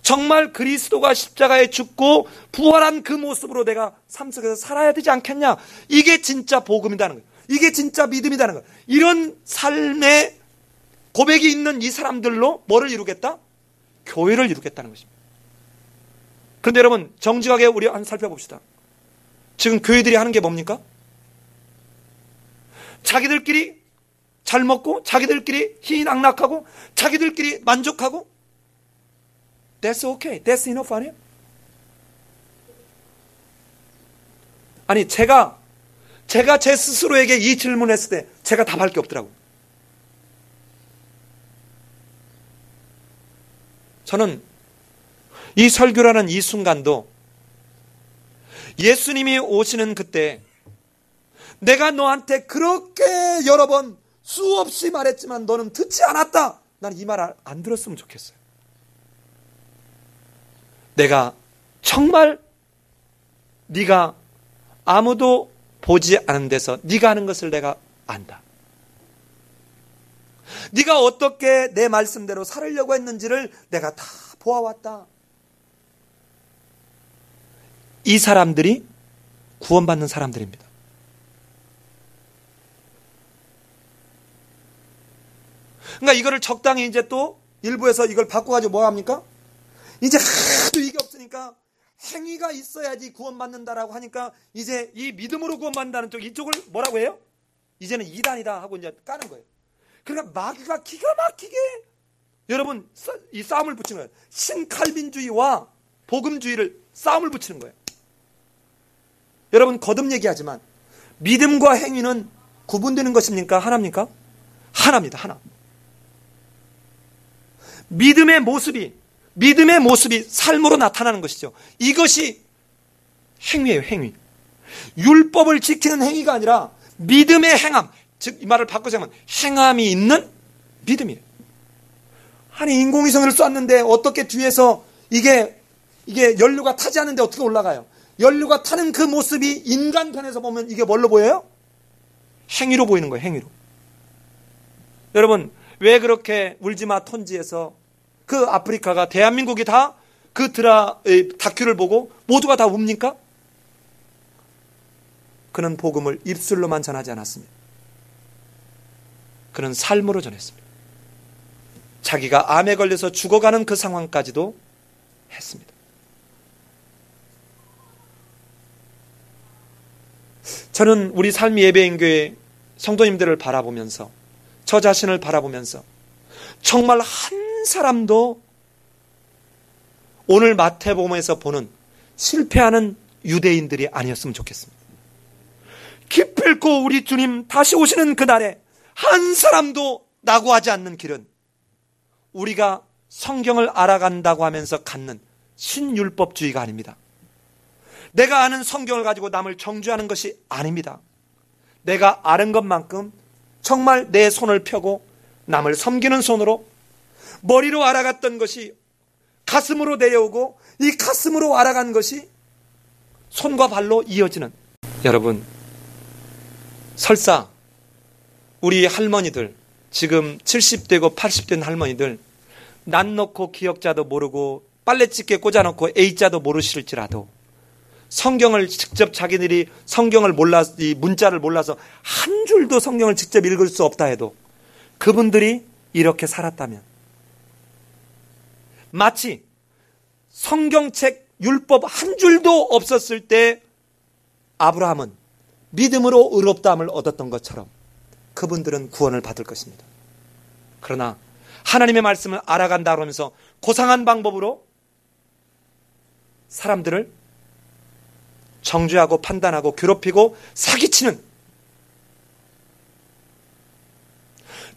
정말 그리스도가 십자가에 죽고 부활한 그 모습으로 내가 삶 속에서 살아야 되지 않겠냐. 이게 진짜 복음이라는 거예요. 이게 진짜 믿음이라는 거예요. 이런 삶의 고백이 있는 이 사람들로 뭐를 이루겠다? 교회를 이루겠다는 것입니다. 그런데 여러분, 정직하게 우리 한번 살펴봅시다. 지금 교회들이 하는 게 뭡니까? 자기들끼리 잘 먹고, 자기들끼리 희낙낙하고, 자기들끼리 만족하고, That's okay. That's enough 아니에요? 아니, 제가 제 스스로에게 이 질문을 했을 때 제가 답할 게 없더라고요. 저는 이 설교라는 이 순간도 예수님이 오시는 그때 내가 너한테 그렇게 여러 번 수없이 말했지만 너는 듣지 않았다. 난 이 말 안 들었으면 좋겠어요. 내가 정말 네가 아무도 보지 않은 데서 네가 하는 것을 내가 안다. 네가 어떻게 내 말씀대로 살으려고 했는지를 내가 다 보아왔다. 이 사람들이 구원받는 사람들입니다. 그러니까 이거를 적당히 이제 또 일부에서 이걸 바꿔가지고 뭐 합니까? 이제 하도 이게 없으니까 행위가 있어야지 구원받는다라고 하니까 이제 이 믿음으로 구원받는다는 쪽 이쪽을 뭐라고 해요? 이제는 이단이다 하고 이제 까는 거예요. 그러니까 마귀가 기가 막히게 여러분 이 싸움을 붙이는 거예요. 신칼빈주의와 복음주의를 싸움을 붙이는 거예요. 여러분 거듭 얘기하지만 믿음과 행위는 구분되는 것입니까? 하나입니까? 하나입니다. 하나. 믿음의 모습이 삶으로 나타나는 것이죠. 이것이 행위예요. 행위. 율법을 지키는 행위가 아니라 믿음의 행함, 즉 이 말을 바꿔서 하면 행함이 있는 믿음이에요. 아니 인공위성을 쐈는데 어떻게 뒤에서 이게 연료가 타지 않는데 어떻게 올라가요? 연료가 타는 그 모습이 인간 편에서 보면 이게 뭘로 보여요? 행위로 보이는 거예요. 행위로. 여러분 왜 그렇게 울지마 톤지에서 그 아프리카가 대한민국이 다 그 다큐를 보고 모두가 다 웁니까? 그는 복음을 입술로만 전하지 않았습니다. 그는 삶으로 전했습니다. 자기가 암에 걸려서 죽어가는 그 상황까지도 했습니다. 저는 우리 삶이 예배인교회 성도님들을 바라보면서 저 자신을 바라보면서 정말 한 사람도 오늘 마태복음에서 보는 실패하는 유대인들이 아니었으면 좋겠습니다. 기필코 우리 주님 다시 오시는 그날에 한 사람도 낙오하지 않는 길은 우리가 성경을 알아간다고 하면서 갖는 신율법주의가 아닙니다. 내가 아는 성경을 가지고 남을 정죄하는 것이 아닙니다. 내가 아는 것만큼 정말 내 손을 펴고 남을 섬기는 손으로 머리로 알아갔던 것이 가슴으로 내려오고 이 가슴으로 알아간 것이 손과 발로 이어지는, 여러분 설사 우리 할머니들 지금 70대고 80된 할머니들 난 놓고 기억자도 모르고 빨래집게 꽂아놓고 A자도 모르실지라도 성경을 직접 자기들이 성경을 몰라서 이 문자를 몰라서 한 줄도 성경을 직접 읽을 수 없다 해도 그분들이 이렇게 살았다면 마치 성경책 율법 한 줄도 없었을 때 아브라함은 믿음으로 의롭다함을 얻었던 것처럼 그분들은 구원을 받을 것입니다. 그러나 하나님의 말씀을 알아간다 그러면서 고상한 방법으로 사람들을 정죄하고 판단하고 괴롭히고 사기치는,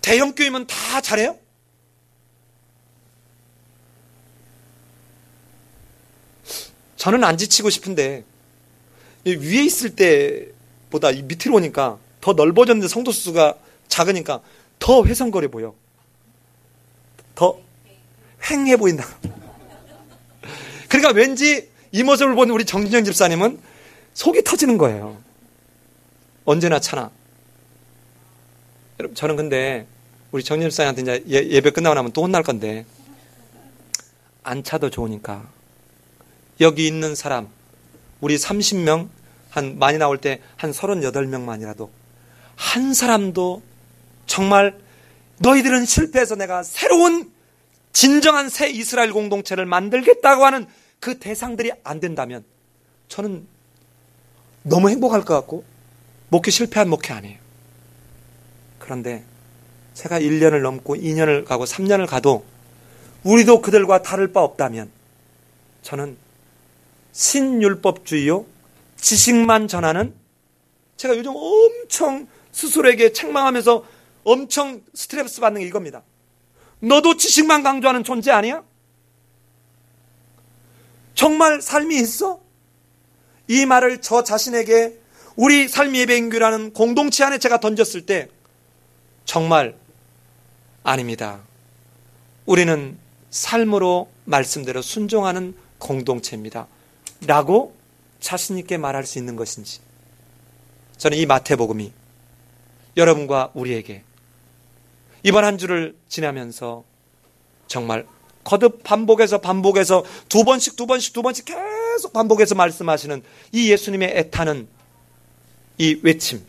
대형교회면 다 잘해요? 저는 안 지치고 싶은데 위에 있을 때보다 이 밑으로 오니까 더 넓어졌는데 성도 수가 작으니까 더 훼손거려 보여. 더 횡해 보인다. 그러니까 왠지 이 모습을 본 우리 정진영 집사님은 속이 터지는 거예요. 언제나 차나. 여러분 저는 근데 우리 정진영 집사님한테 이제 예배 끝나고 나면 또 혼날 건데 안 차도 좋으니까 여기 있는 사람 우리 30명 한 많이 나올 때 한 38명만이라도 한 사람도 정말 너희들은 실패해서 내가 새로운 진정한 새 이스라엘 공동체를 만들겠다고 하는 그 대상들이 안 된다면 저는 너무 행복할 것 같고 목회 실패한 목회 아니에요. 그런데 제가 1년을 넘고 2년을 가고 3년을 가도 우리도 그들과 다를 바 없다면 저는 신율법주의요 지식만 전하는, 제가 요즘 엄청 스스로에게 책망하면서 엄청 스트레스 받는 게 이겁니다. 너도 지식만 강조하는 존재 아니야? 정말 삶이 있어? 이 말을 저 자신에게 우리 삶이 예배인교라는 공동체 안에 제가 던졌을 때 정말 아닙니다. 우리는 삶으로 말씀대로 순종하는 공동체입니다. 라고 자신 있게 말할 수 있는 것인지, 저는 이 마태복음이 여러분과 우리에게 이번 한 주를 지나면서 정말 거듭 반복해서 두 번씩 계속 반복해서 말씀하시는 이 예수님의 애타는 이 외침,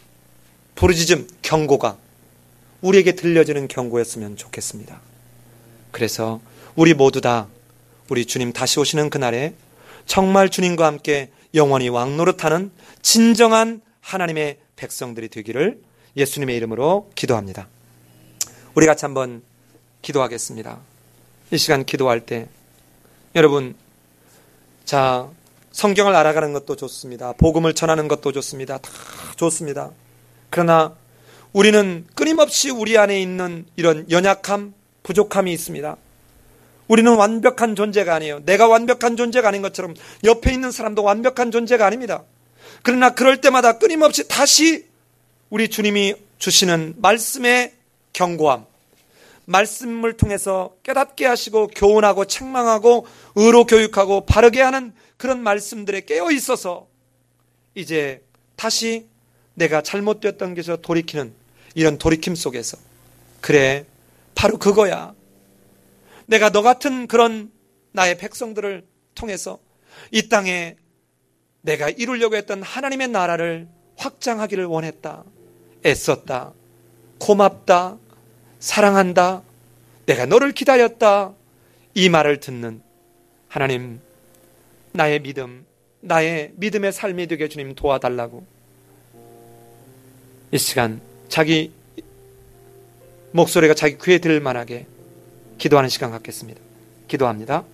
부르짖음, 경고가 우리에게 들려지는 경고였으면 좋겠습니다. 그래서 우리 모두 다 우리 주님 다시 오시는 그날에 정말 주님과 함께 영원히 왕노릇하는 진정한 하나님의 백성들이 되기를 예수님의 이름으로 기도합니다. 우리 같이 한번 기도하겠습니다. 이 시간 기도할 때 여러분, 자, 성경을 알아가는 것도 좋습니다. 복음을 전하는 것도 좋습니다. 다 좋습니다. 그러나 우리는 끊임없이 우리 안에 있는 이런 연약함, 부족함이 있습니다. 우리는 완벽한 존재가 아니에요. 내가 완벽한 존재가 아닌 것처럼 옆에 있는 사람도 완벽한 존재가 아닙니다. 그러나 그럴 때마다 끊임없이 다시 우리 주님이 주시는 말씀의 경고함, 말씀을 통해서 깨닫게 하시고 교훈하고 책망하고 의로 교육하고 바르게 하는 그런 말씀들에 깨어 있어서 이제 다시 내가 잘못되었던 것에서 돌이키는 이런 돌이킴 속에서, 그래, 바로 그거야. 내가 너 같은 그런 나의 백성들을 통해서 이 땅에 내가 이루려고 했던 하나님의 나라를 확장하기를 원했다. 애썼다. 고맙다. 사랑한다. 내가 너를 기다렸다. 이 말을 듣는 하나님, 나의 믿음, 나의 믿음의 삶이 되게 주님 도와달라고 이 시간 자기 목소리가 자기 귀에 들을 만하게 기도하는 시간 갖겠습니다. 기도합니다.